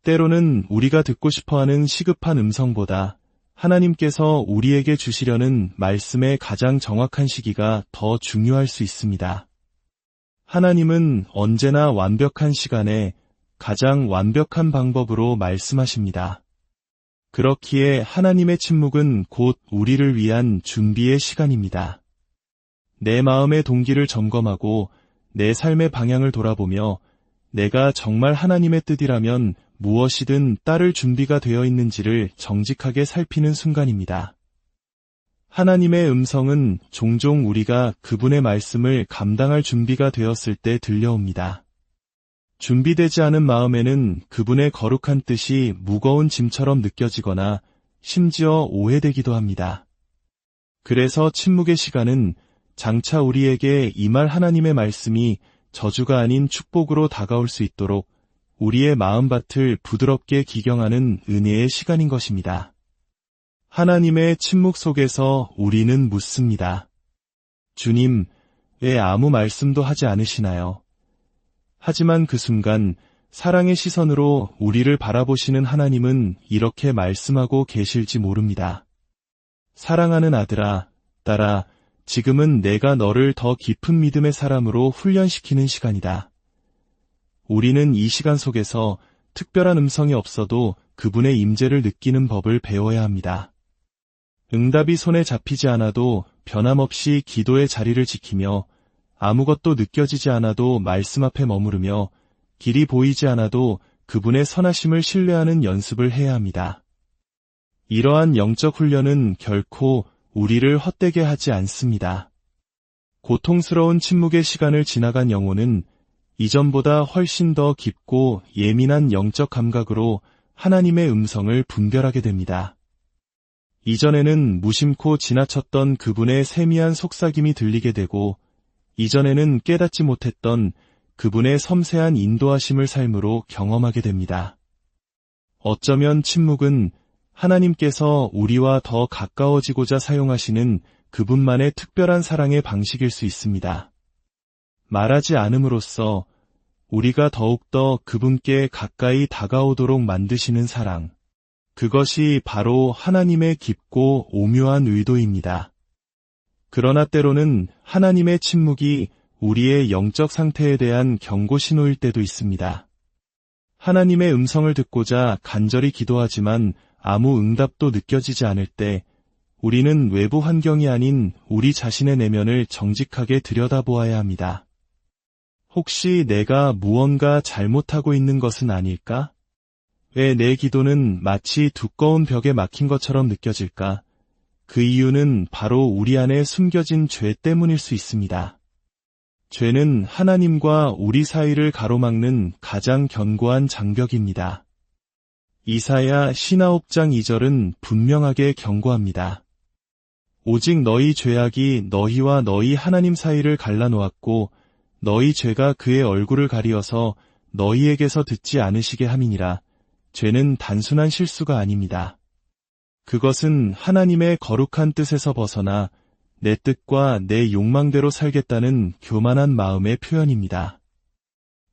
때로는 우리가 듣고 싶어하는 시급한 음성보다 하나님께서 우리에게 주시려는 말씀의 가장 정확한 시기가 더 중요할 수 있습니다. 하나님은 언제나 완벽한 시간에 가장 완벽한 방법으로 말씀하십니다. 그렇기에 하나님의 침묵은 곧 우리를 위한 준비의 시간입니다. 내 마음의 동기를 점검하고 내 삶의 방향을 돌아보며 내가 정말 하나님의 뜻이라면 무엇이든 따를 준비가 되어 있는지를 정직하게 살피는 순간입니다. 하나님의 음성은 종종 우리가 그분의 말씀을 감당할 준비가 되었을 때 들려옵니다. 준비되지 않은 마음에는 그분의 거룩한 뜻이 무거운 짐처럼 느껴지거나 심지어 오해되기도 합니다. 그래서 침묵의 시간은 장차 우리에게 임할 하나님의 말씀이 저주가 아닌 축복으로 다가올 수 있도록 우리의 마음밭을 부드럽게 기경하는 은혜의 시간인 것입니다. 하나님의 침묵 속에서 우리는 묻습니다. 주님, 왜 아무 말씀도 하지 않으시나요? 하지만 그 순간 사랑의 시선으로 우리를 바라보시는 하나님은 이렇게 말씀하고 계실지 모릅니다. 사랑하는 아들아, 딸아, 지금은 내가 너를 더 깊은 믿음의 사람으로 훈련시키는 시간이다. 우리는 이 시간 속에서 특별한 음성이 없어도 그분의 임재를 느끼는 법을 배워야 합니다. 응답이 손에 잡히지 않아도 변함없이 기도의 자리를 지키며 아무것도 느껴지지 않아도 말씀 앞에 머무르며 길이 보이지 않아도 그분의 선하심을 신뢰하는 연습을 해야 합니다. 이러한 영적 훈련은 결코 우리를 헛되게 하지 않습니다. 고통스러운 침묵의 시간을 지나간 영혼은 이전보다 훨씬 더 깊고 예민한 영적 감각으로 하나님의 음성을 분별하게 됩니다. 이전에는 무심코 지나쳤던 그분의 세미한 속삭임이 들리게 되고, 이전에는 깨닫지 못했던 그분의 섬세한 인도하심을 삶으로 경험하게 됩니다. 어쩌면 침묵은 하나님께서 우리와 더 가까워지고자 사용하시는 그분만의 특별한 사랑의 방식일 수 있습니다. 말하지 않음으로써 우리가 더욱더 그분께 가까이 다가오도록 만드시는 사랑. 그것이 바로 하나님의 깊고 오묘한 의도입니다. 그러나 때로는 하나님의 침묵이 우리의 영적 상태에 대한 경고 신호일 때도 있습니다. 하나님의 음성을 듣고자 간절히 기도하지만 아무 응답도 느껴지지 않을 때 우리는 외부 환경이 아닌 우리 자신의 내면을 정직하게 들여다보아야 합니다. 혹시 내가 무언가 잘못하고 있는 것은 아닐까? 왜 내 기도는 마치 두꺼운 벽에 막힌 것처럼 느껴질까? 그 이유는 바로 우리 안에 숨겨진 죄 때문일 수 있습니다. 죄는 하나님과 우리 사이를 가로막는 가장 견고한 장벽입니다. 이사야 59장 2절은 분명하게 경고합니다. 오직 너희 죄악이 너희와 너희 하나님 사이를 갈라놓았고 너희 죄가 그의 얼굴을 가리어서 너희에게서 듣지 않으시게 함이니라. 죄는 단순한 실수가 아닙니다. 그것은 하나님의 거룩한 뜻에서 벗어나 내 뜻과 내 욕망대로 살겠다는 교만한 마음의 표현입니다.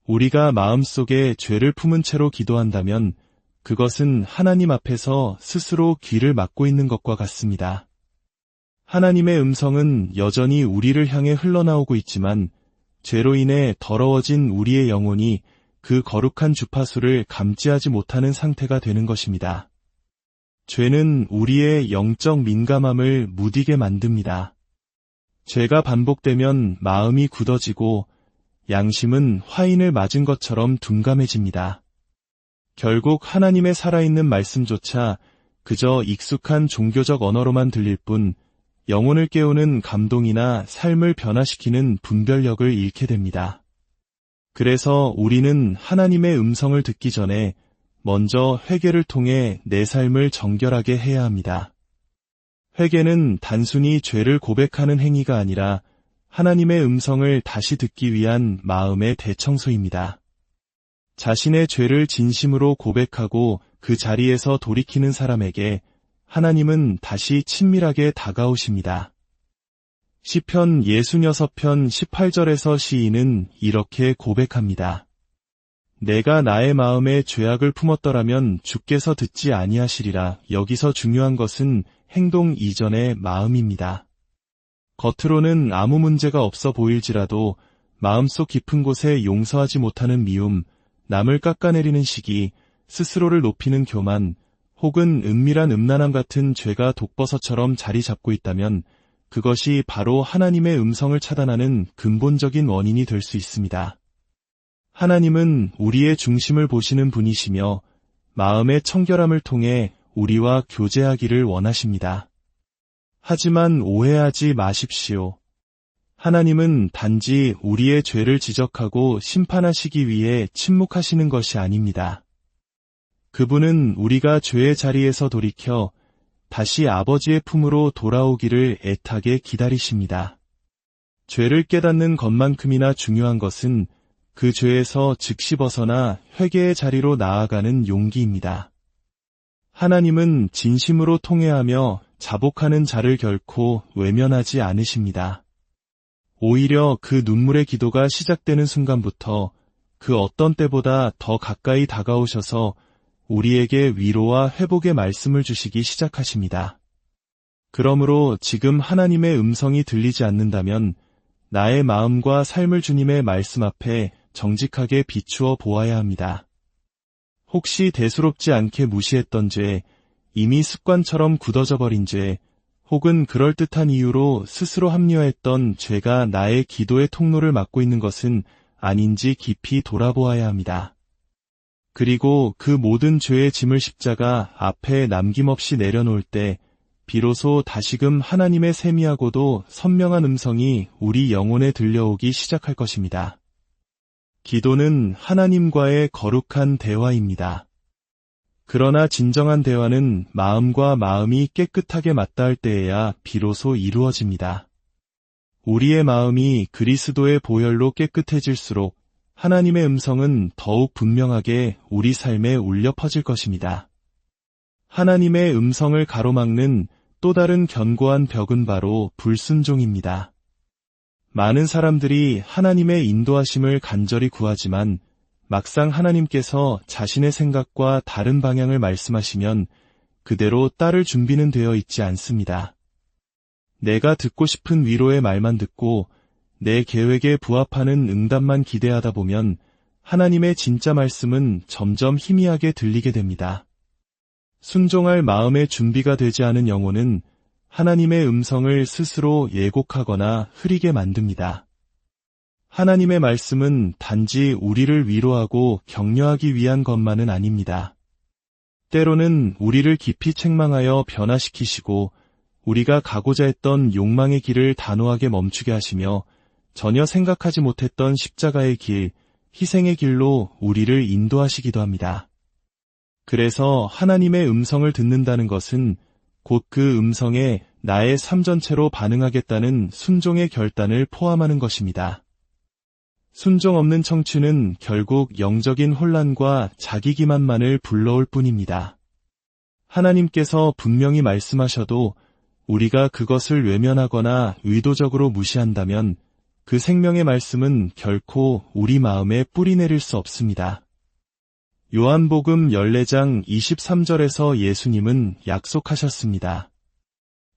우리가 마음속에 죄를 품은 채로 기도한다면 그것은 하나님 앞에서 스스로 귀를 막고 있는 것과 같습니다. 하나님의 음성은 여전히 우리를 향해 흘러나오고 있지만 죄로 인해 더러워진 우리의 영혼이 그 거룩한 주파수를 감지하지 못하는 상태가 되는 것입니다. 죄는 우리의 영적 민감함을 무디게 만듭니다. 죄가 반복되면 마음이 굳어지고 양심은 화인을 맞은 것처럼 둔감해집니다. 결국 하나님의 살아있는 말씀조차 그저 익숙한 종교적 언어로만 들릴 뿐 영혼을 깨우는 감동이나 삶을 변화시키는 분별력을 잃게 됩니다. 그래서 우리는 하나님의 음성을 듣기 전에 먼저 회개를 통해 내 삶을 정결하게 해야 합니다. 회개는 단순히 죄를 고백하는 행위가 아니라 하나님의 음성을 다시 듣기 위한 마음의 대청소입니다. 자신의 죄를 진심으로 고백하고 그 자리에서 돌이키는 사람에게 하나님은 다시 친밀하게 다가오십니다. 시편 66편 18절에서 시인은 이렇게 고백합니다. 내가 나의 마음에 죄악을 품었더라면 주께서 듣지 아니하시리라. 여기서 중요한 것은 행동 이전의 마음입니다. 겉으로는 아무 문제가 없어 보일지라도 마음속 깊은 곳에 용서하지 못하는 미움, 남을 깎아내리는 시기, 스스로를 높이는 교만, 혹은 은밀한 음란함 같은 죄가 독버섯처럼 자리 잡고 있다면 그것이 바로 하나님의 음성을 차단하는 근본적인 원인이 될 수 있습니다. 하나님은 우리의 중심을 보시는 분이시며 마음의 청결함을 통해 우리와 교제하기를 원하십니다. 하지만 오해하지 마십시오. 하나님은 단지 우리의 죄를 지적하고 심판하시기 위해 침묵하시는 것이 아닙니다. 그분은 우리가 죄의 자리에서 돌이켜 다시 아버지의 품으로 돌아오기를 애타게 기다리십니다. 죄를 깨닫는 것만큼이나 중요한 것은 그 죄에서 즉시 벗어나 회개의 자리로 나아가는 용기입니다. 하나님은 진심으로 통회하며 자복하는 자를 결코 외면하지 않으십니다. 오히려 그 눈물의 기도가 시작되는 순간부터 그 어떤 때보다 더 가까이 다가오셔서 우리에게 위로와 회복의 말씀을 주시기 시작하십니다. 그러므로 지금 하나님의 음성이 들리지 않는다면 나의 마음과 삶을 주님의 말씀 앞에 정직하게 비추어 보아야 합니다. 혹시 대수롭지 않게 무시했던 죄, 이미 습관처럼 굳어져 버린 죄, 혹은 그럴듯한 이유로 스스로 합리화했던 죄가 나의 기도의 통로를 막고 있는 것은 아닌지 깊이 돌아보아야 합니다. 그리고 그 모든 죄의 짐을 십자가 앞에 남김없이 내려놓을 때 비로소 다시금 하나님의 세미하고도 선명한 음성이 우리 영혼에 들려오기 시작할 것입니다. 기도는 하나님과의 거룩한 대화입니다. 그러나 진정한 대화는 마음과 마음이 깨끗하게 맞닿을 때에야 비로소 이루어집니다. 우리의 마음이 그리스도의 보혈로 깨끗해질수록 하나님의 음성은 더욱 분명하게 우리 삶에 울려 퍼질 것입니다. 하나님의 음성을 가로막는 또 다른 견고한 벽은 바로 불순종입니다. 많은 사람들이 하나님의 인도하심을 간절히 구하지만 막상 하나님께서 자신의 생각과 다른 방향을 말씀하시면 그대로 따를 준비는 되어 있지 않습니다. 내가 듣고 싶은 위로의 말만 듣고 내 계획에 부합하는 응답만 기대하다 보면 하나님의 진짜 말씀은 점점 희미하게 들리게 됩니다. 순종할 마음의 준비가 되지 않은 영혼은 하나님의 음성을 스스로 예곡하거나 흐리게 만듭니다. 하나님의 말씀은 단지 우리를 위로하고 격려하기 위한 것만은 아닙니다. 때로는 우리를 깊이 책망하여 변화시키시고 우리가 가고자 했던 욕망의 길을 단호하게 멈추게 하시며 전혀 생각하지 못했던 십자가의 길, 희생의 길로 우리를 인도하시기도 합니다. 그래서 하나님의 음성을 듣는다는 것은 곧 그 음성에 나의 삶 전체로 반응하겠다는 순종의 결단을 포함하는 것입니다. 순종 없는 청취는 결국 영적인 혼란과 자기기만만을 불러올 뿐입니다. 하나님께서 분명히 말씀하셔도 우리가 그것을 외면하거나 의도적으로 무시한다면 그 생명의 말씀은 결코 우리 마음에 뿌리 내릴 수 없습니다. 요한복음 14장 23절에서 예수님은 약속하셨습니다.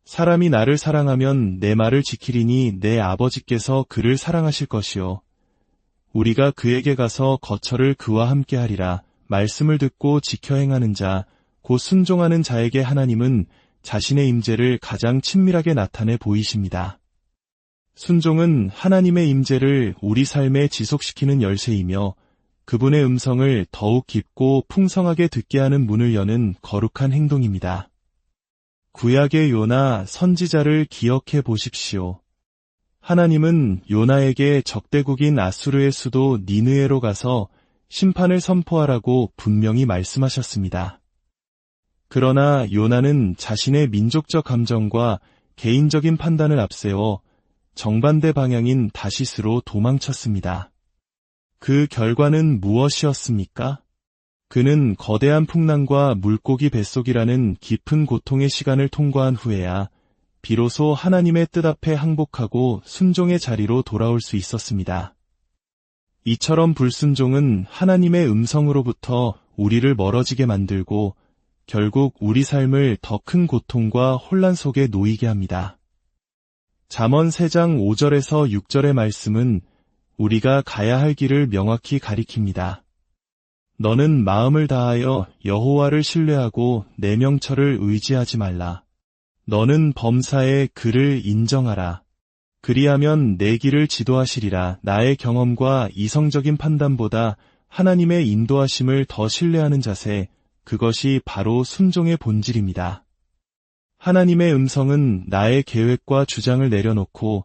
사람이 나를 사랑하면 내 말을 지키리니 내 아버지께서 그를 사랑하실 것이요. 우리가 그에게 가서 거처를 그와 함께 하리라. 말씀을 듣고 지켜 행하는 자, 곧 순종하는 자에게 하나님은 자신의 임재를 가장 친밀하게 나타내 보이십니다. 순종은 하나님의 임재를 우리 삶에 지속시키는 열쇠이며 그분의 음성을 더욱 깊고 풍성하게 듣게 하는 문을 여는 거룩한 행동입니다. 구약의 요나 선지자를 기억해 보십시오. 하나님은 요나에게 적대국인 아수르의 수도 니느웨로 가서 심판을 선포하라고 분명히 말씀하셨습니다. 그러나 요나는 자신의 민족적 감정과 개인적인 판단을 앞세워 정반대 방향인 다시스로 도망쳤습니다. 그 결과는 무엇이었습니까? 그는 거대한 풍랑과 물고기 뱃속이라는 깊은 고통의 시간을 통과한 후에야 비로소 하나님의 뜻 앞에 항복하고 순종의 자리로 돌아올 수 있었습니다. 이처럼 불순종은 하나님의 음성으로부터 우리를 멀어지게 만들고 결국 우리 삶을 더 큰 고통과 혼란 속에 놓이게 합니다. 잠언 3장 5절에서 6절의 말씀은 우리가 가야 할 길을 명확히 가리킵니다. 너는 마음을 다하여 여호와를 신뢰하고 내 명철을 의지하지 말라. 너는 범사에 그를 인정하라. 그리하면 내 길을 지도하시리라. 나의 경험과 이성적인 판단보다 하나님의 인도하심을 더 신뢰하는 자세, 그것이 바로 순종의 본질입니다. 하나님의 음성은 나의 계획과 주장을 내려놓고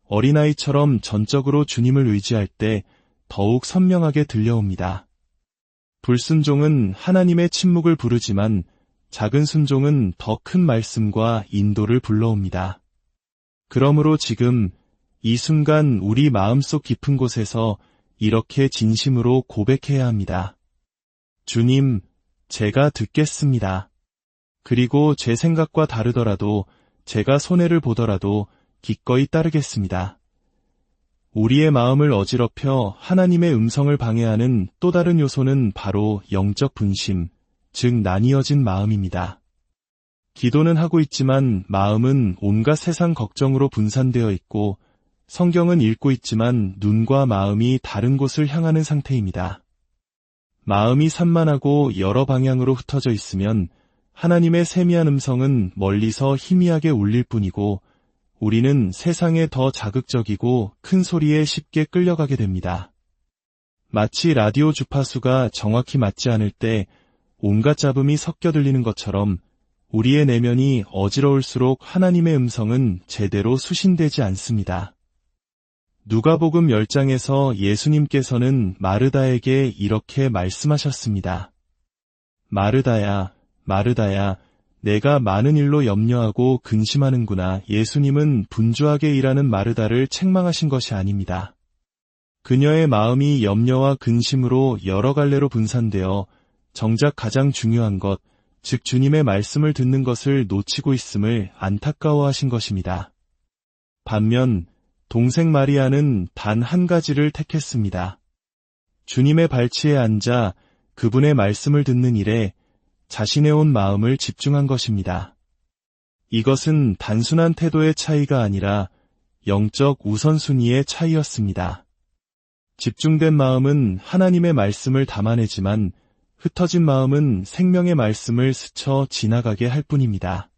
어린아이처럼 전적으로 주님을 의지할 때 더욱 선명하게 들려옵니다. 불순종은 하나님의 침묵을 부르지만 작은 순종은 더 큰 말씀과 인도를 불러옵니다. 그러므로 지금 이 순간 우리 마음속 깊은 곳에서 이렇게 진심으로 고백해야 합니다. 주님, 제가 듣겠습니다. 그리고 제 생각과 다르더라도 제가 손해를 보더라도 기꺼이 따르겠습니다. 우리의 마음을 어지럽혀 하나님의 음성을 방해하는 또 다른 요소는 바로 영적 분심, 즉 나뉘어진 마음입니다. 기도는 하고 있지만 마음은 온갖 세상 걱정으로 분산되어 있고 성경은 읽고 있지만 눈과 마음이 다른 곳을 향하는 상태입니다. 마음이 산만하고 여러 방향으로 흩어져 있으면 하나님의 세미한 음성은 멀리서 희미하게 울릴 뿐이고 우리는 세상에 더 자극적이고 큰 소리에 쉽게 끌려가게 됩니다. 마치 라디오 주파수가 정확히 맞지 않을 때 온갖 잡음이 섞여 들리는 것처럼 우리의 내면이 어지러울수록 하나님의 음성은 제대로 수신되지 않습니다. 누가복음 10장에서 예수님께서는 마르다에게 이렇게 말씀하셨습니다. 마르다야, 마르다야, 내가 많은 일로 염려하고 근심하는구나. 예수님은 분주하게 일하는 마르다를 책망하신 것이 아닙니다. 그녀의 마음이 염려와 근심으로 여러 갈래로 분산되어 정작 가장 중요한 것, 즉 주님의 말씀을 듣는 것을 놓치고 있음을 안타까워하신 것입니다. 반면 동생 마리아는 단 한 가지를 택했습니다. 주님의 발치에 앉아 그분의 말씀을 듣는 일에 자신의 온 마음을 집중한 것입니다. 이것은 단순한 태도의 차이가 아니라 영적 우선순위의 차이였습니다. 집중된 마음은 하나님의 말씀을 담아내지만 흩어진 마음은 생명의 말씀을 스쳐 지나가게 할 뿐입니다.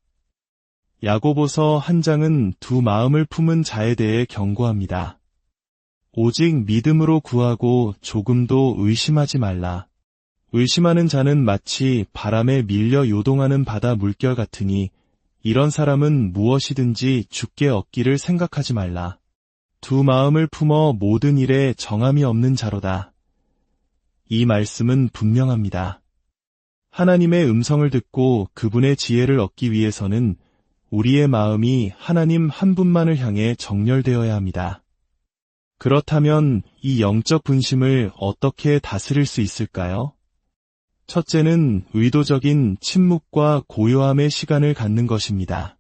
야고보서 한 장은 두 마음을 품은 자에 대해 경고합니다. 오직 믿음으로 구하고 조금도 의심하지 말라. 의심하는 자는 마치 바람에 밀려 요동하는 바다 물결 같으니 이런 사람은 무엇이든지 주께 얻기를 생각하지 말라. 두 마음을 품어 모든 일에 정함이 없는 자로다. 이 말씀은 분명합니다. 하나님의 음성을 듣고 그분의 지혜를 얻기 위해서는 우리의 마음이 하나님 한 분만을 향해 정렬되어야 합니다. 그렇다면 이 영적 분심을 어떻게 다스릴 수 있을까요? 첫째는 의도적인 침묵과 고요함의 시간을 갖는 것입니다.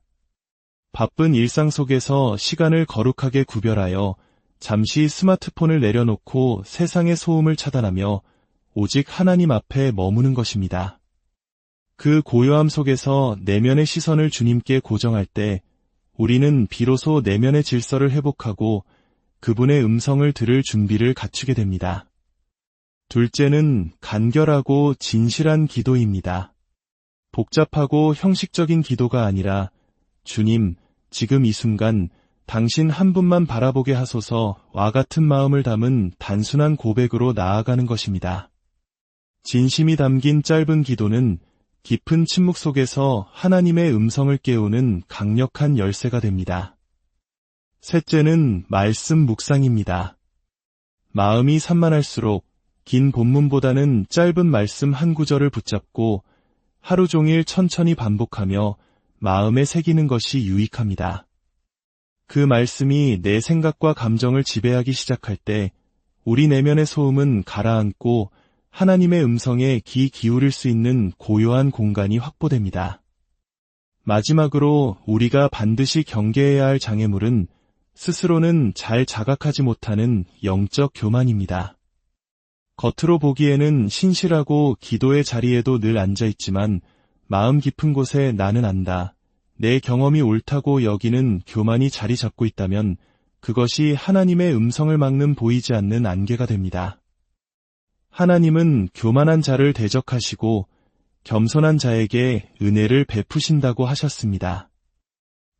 바쁜 일상 속에서 시간을 거룩하게 구별하여 잠시 스마트폰을 내려놓고 세상의 소음을 차단하며 오직 하나님 앞에 머무는 것입니다. 그 고요함 속에서 내면의 시선을 주님께 고정할 때 우리는 비로소 내면의 질서를 회복하고 그분의 음성을 들을 준비를 갖추게 됩니다. 둘째는 간결하고 진실한 기도입니다. 복잡하고 형식적인 기도가 아니라 주님, 지금 이 순간 당신 한 분만 바라보게 하소서와 같은 마음을 담은 단순한 고백으로 나아가는 것입니다. 진심이 담긴 짧은 기도는 깊은 침묵 속에서 하나님의 음성을 깨우는 강력한 열쇠가 됩니다. 셋째는 말씀 묵상입니다. 마음이 산만할수록 긴 본문보다는 짧은 말씀 한 구절을 붙잡고 하루 종일 천천히 반복하며 마음에 새기는 것이 유익합니다. 그 말씀이 내 생각과 감정을 지배하기 시작할 때 우리 내면의 소음은 가라앉고 하나님의 음성에 귀 기울일 수 있는 고요한 공간이 확보됩니다. 마지막으로 우리가 반드시 경계해야 할 장애물은 스스로는 잘 자각하지 못하는 영적 교만입니다. 겉으로 보기에는 신실하고 기도의 자리에도 늘 앉아있지만 마음 깊은 곳에 나는 안다. 내 경험이 옳다고 여기는 교만이 자리 잡고 있다면 그것이 하나님의 음성을 막는 보이지 않는 안개가 됩니다. 하나님은 교만한 자를 대적하시고 겸손한 자에게 은혜를 베푸신다고 하셨습니다.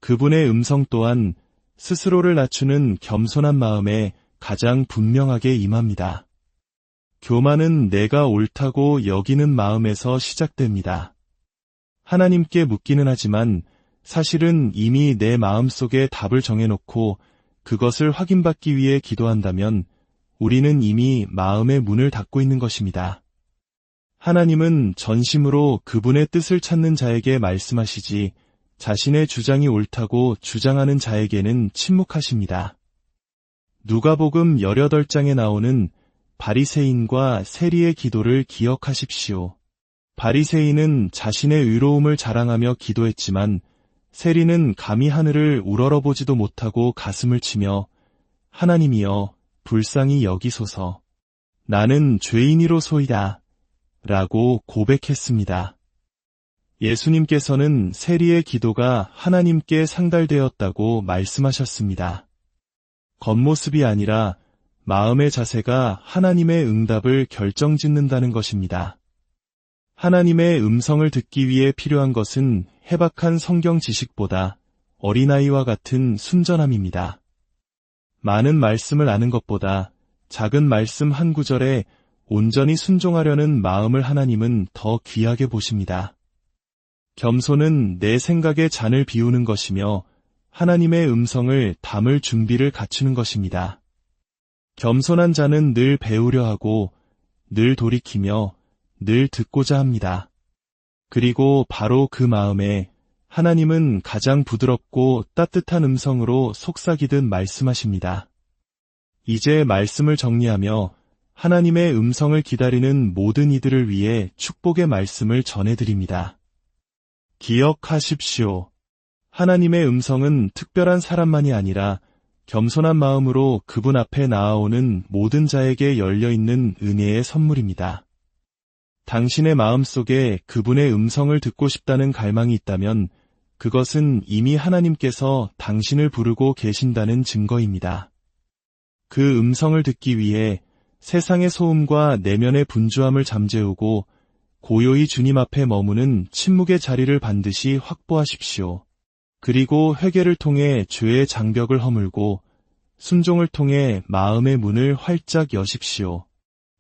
그분의 음성 또한 스스로를 낮추는 겸손한 마음에 가장 분명하게 임합니다. 교만은 내가 옳다고 여기는 마음에서 시작됩니다. 하나님께 묻기는 하지만 사실은 이미 내 마음속에 답을 정해놓고 그것을 확인받기 위해 기도한다면 우리는 이미 마음의 문을 닫고 있는 것입니다. 하나님은 전심으로 그분의 뜻을 찾는 자에게 말씀하시지 자신의 주장이 옳다고 주장하는 자에게는 침묵하십니다. 누가복음 18장에 나오는 바리새인과 세리의 기도를 기억하십시오. 바리새인은 자신의 의로움을 자랑하며 기도했지만 세리는 감히 하늘을 우러러보지도 못하고 가슴을 치며 하나님이여 불쌍히 여기소서. 나는 죄인이로소이다. 라고 고백했습니다. 예수님께서는 세리의 기도가 하나님께 상달되었다고 말씀하셨습니다. 겉모습이 아니라 마음의 자세가 하나님의 응답을 결정짓는다는 것입니다. 하나님의 음성을 듣기 위해 필요한 것은 해박한 성경 지식보다 어린아이와 같은 순전함입니다. 많은 말씀을 아는 것보다 작은 말씀 한 구절에 온전히 순종하려는 마음을 하나님은 더 귀하게 보십니다. 겸손은 내 생각의 잔을 비우는 것이며 하나님의 음성을 담을 준비를 갖추는 것입니다. 겸손한 자는 늘 배우려 하고 늘 돌이키며 늘 듣고자 합니다. 그리고 바로 그 마음에 하나님은 가장 부드럽고 따뜻한 음성으로 속삭이듯 말씀하십니다. 이제 말씀을 정리하며 하나님의 음성을 기다리는 모든 이들을 위해 축복의 말씀을 전해드립니다. 기억하십시오. 하나님의 음성은 특별한 사람만이 아니라 겸손한 마음으로 그분 앞에 나아오는 모든 자에게 열려있는 은혜의 선물입니다. 당신의 마음속에 그분의 음성을 듣고 싶다는 갈망이 있다면 그것은 이미 하나님께서 당신을 부르고 계신다는 증거입니다. 그 음성을 듣기 위해 세상의 소음과 내면의 분주함을 잠재우고 고요히 주님 앞에 머무는 침묵의 자리를 반드시 확보하십시오. 그리고 회개를 통해 죄의 장벽을 허물고 순종을 통해 마음의 문을 활짝 여십시오.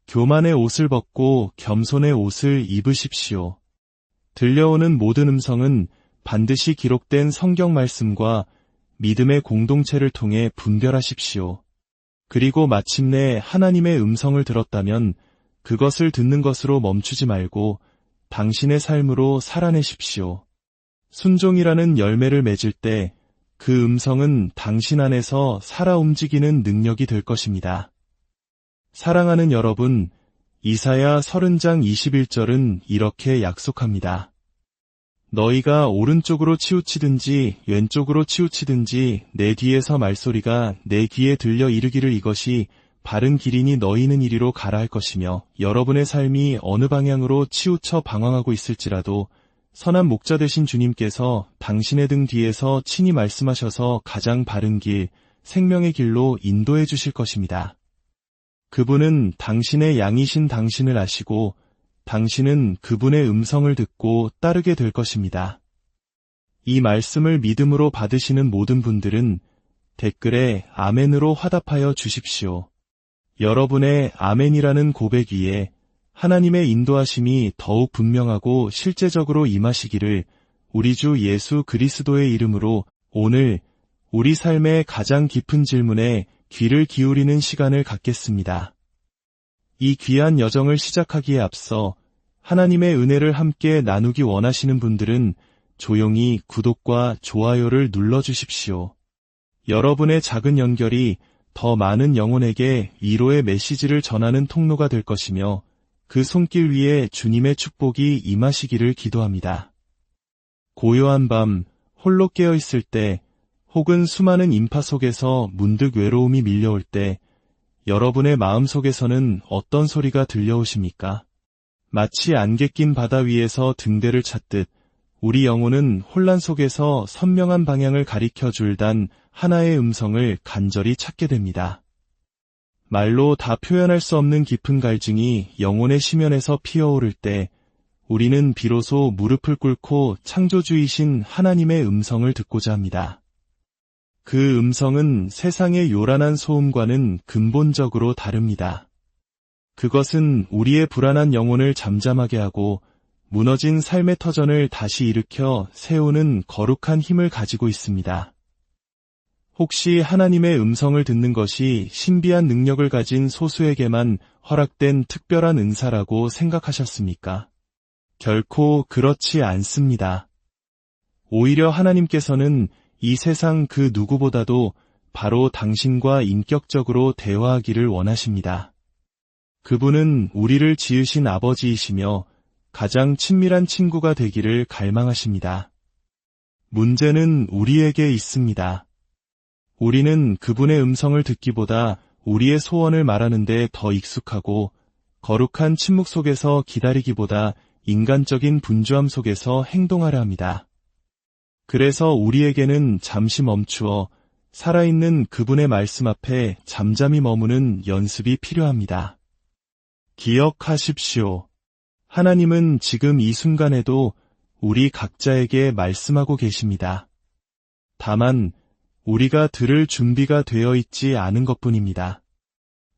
교만의 옷을 벗고 겸손의 옷을 입으십시오. 들려오는 모든 음성은 반드시 기록된 성경 말씀과 믿음의 공동체를 통해 분별하십시오. 그리고 마침내 하나님의 음성을 들었다면 그것을 듣는 것으로 멈추지 말고 당신의 삶으로 살아내십시오. 순종이라는 열매를 맺을 때 그 음성은 당신 안에서 살아 움직이는 능력이 될 것입니다. 사랑하는 여러분, 이사야 30장 21절은 이렇게 약속합니다. 너희가 오른쪽으로 치우치든지 왼쪽으로 치우치든지 내 뒤에서 말소리가 내 귀에 들려 이르기를 이것이 바른 길이니 너희는 이리로 가라 할 것이며 여러분의 삶이 어느 방향으로 치우쳐 방황하고 있을지라도 선한 목자 되신 주님께서 당신의 등 뒤에서 친히 말씀하셔서 가장 바른 길, 생명의 길로 인도해 주실 것입니다. 그분은 당신의 양이신 당신을 아시고 당신은 그분의 음성을 듣고 따르게 될 것입니다. 이 말씀을 믿음으로 받으시는 모든 분들은 댓글에 아멘으로 화답하여 주십시오. 여러분의 아멘이라는 고백 위에 하나님의 인도하심이 더욱 분명하고 실제적으로 임하시기를 우리 주 예수 그리스도의 이름으로 오늘 우리 삶의 가장 깊은 질문에 귀를 기울이는 시간을 갖겠습니다. 이 귀한 여정을 시작하기에 앞서 하나님의 은혜를 함께 나누기 원하시는 분들은 조용히 구독과 좋아요를 눌러주십시오. 여러분의 작은 연결이 더 많은 영혼에게 위로의 메시지를 전하는 통로가 될 것이며 그 손길 위에 주님의 축복이 임하시기를 기도합니다. 고요한 밤, 홀로 깨어있을 때, 혹은 수많은 인파 속에서 문득 외로움이 밀려올 때, 여러분의 마음속에서는 어떤 소리가 들려오십니까? 마치 안개 낀 바다 위에서 등대를 찾듯 우리 영혼은 혼란 속에서 선명한 방향을 가리켜줄 단 하나의 음성을 간절히 찾게 됩니다. 말로 다 표현할 수 없는 깊은 갈증이 영혼의 심연에서 피어오를 때 우리는 비로소 무릎을 꿇고 창조주이신 하나님의 음성을 듣고자 합니다. 그 음성은 세상의 요란한 소음과는 근본적으로 다릅니다. 그것은 우리의 불안한 영혼을 잠잠하게 하고 무너진 삶의 터전을 다시 일으켜 세우는 거룩한 힘을 가지고 있습니다. 혹시 하나님의 음성을 듣는 것이 신비한 능력을 가진 소수에게만 허락된 특별한 은사라고 생각하셨습니까? 결코 그렇지 않습니다. 오히려 하나님께서는 이 세상 그 누구보다도 바로 당신과 인격적으로 대화하기를 원하십니다. 그분은 우리를 지으신 아버지이시며 가장 친밀한 친구가 되기를 갈망하십니다. 문제는 우리에게 있습니다. 우리는 그분의 음성을 듣기보다 우리의 소원을 말하는데 더 익숙하고 거룩한 침묵 속에서 기다리기보다 인간적인 분주함 속에서 행동하려 합니다. 그래서 우리에게는 잠시 멈추어 살아있는 그분의 말씀 앞에 잠잠히 머무는 연습이 필요합니다. 기억하십시오. 하나님은 지금 이 순간에도 우리 각자에게 말씀하고 계십니다. 다만 우리가 들을 준비가 되어 있지 않은 것뿐입니다.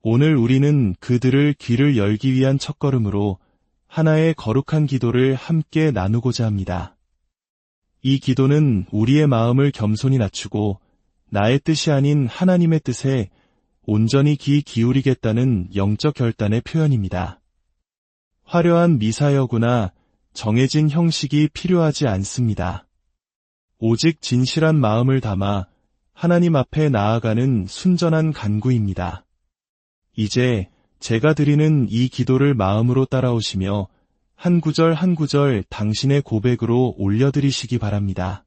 오늘 우리는 그들을 귀를 열기 위한 첫걸음으로 하나의 거룩한 기도를 함께 나누고자 합니다. 이 기도는 우리의 마음을 겸손히 낮추고 나의 뜻이 아닌 하나님의 뜻에 온전히 귀 기울이겠다는 영적 결단의 표현입니다. 화려한 미사여구나 정해진 형식이 필요하지 않습니다. 오직 진실한 마음을 담아 하나님 앞에 나아가는 순전한 간구입니다. 이제 제가 드리는 이 기도를 마음으로 따라오시며 한 구절 한 구절 당신의 고백으로 올려드리시기 바랍니다.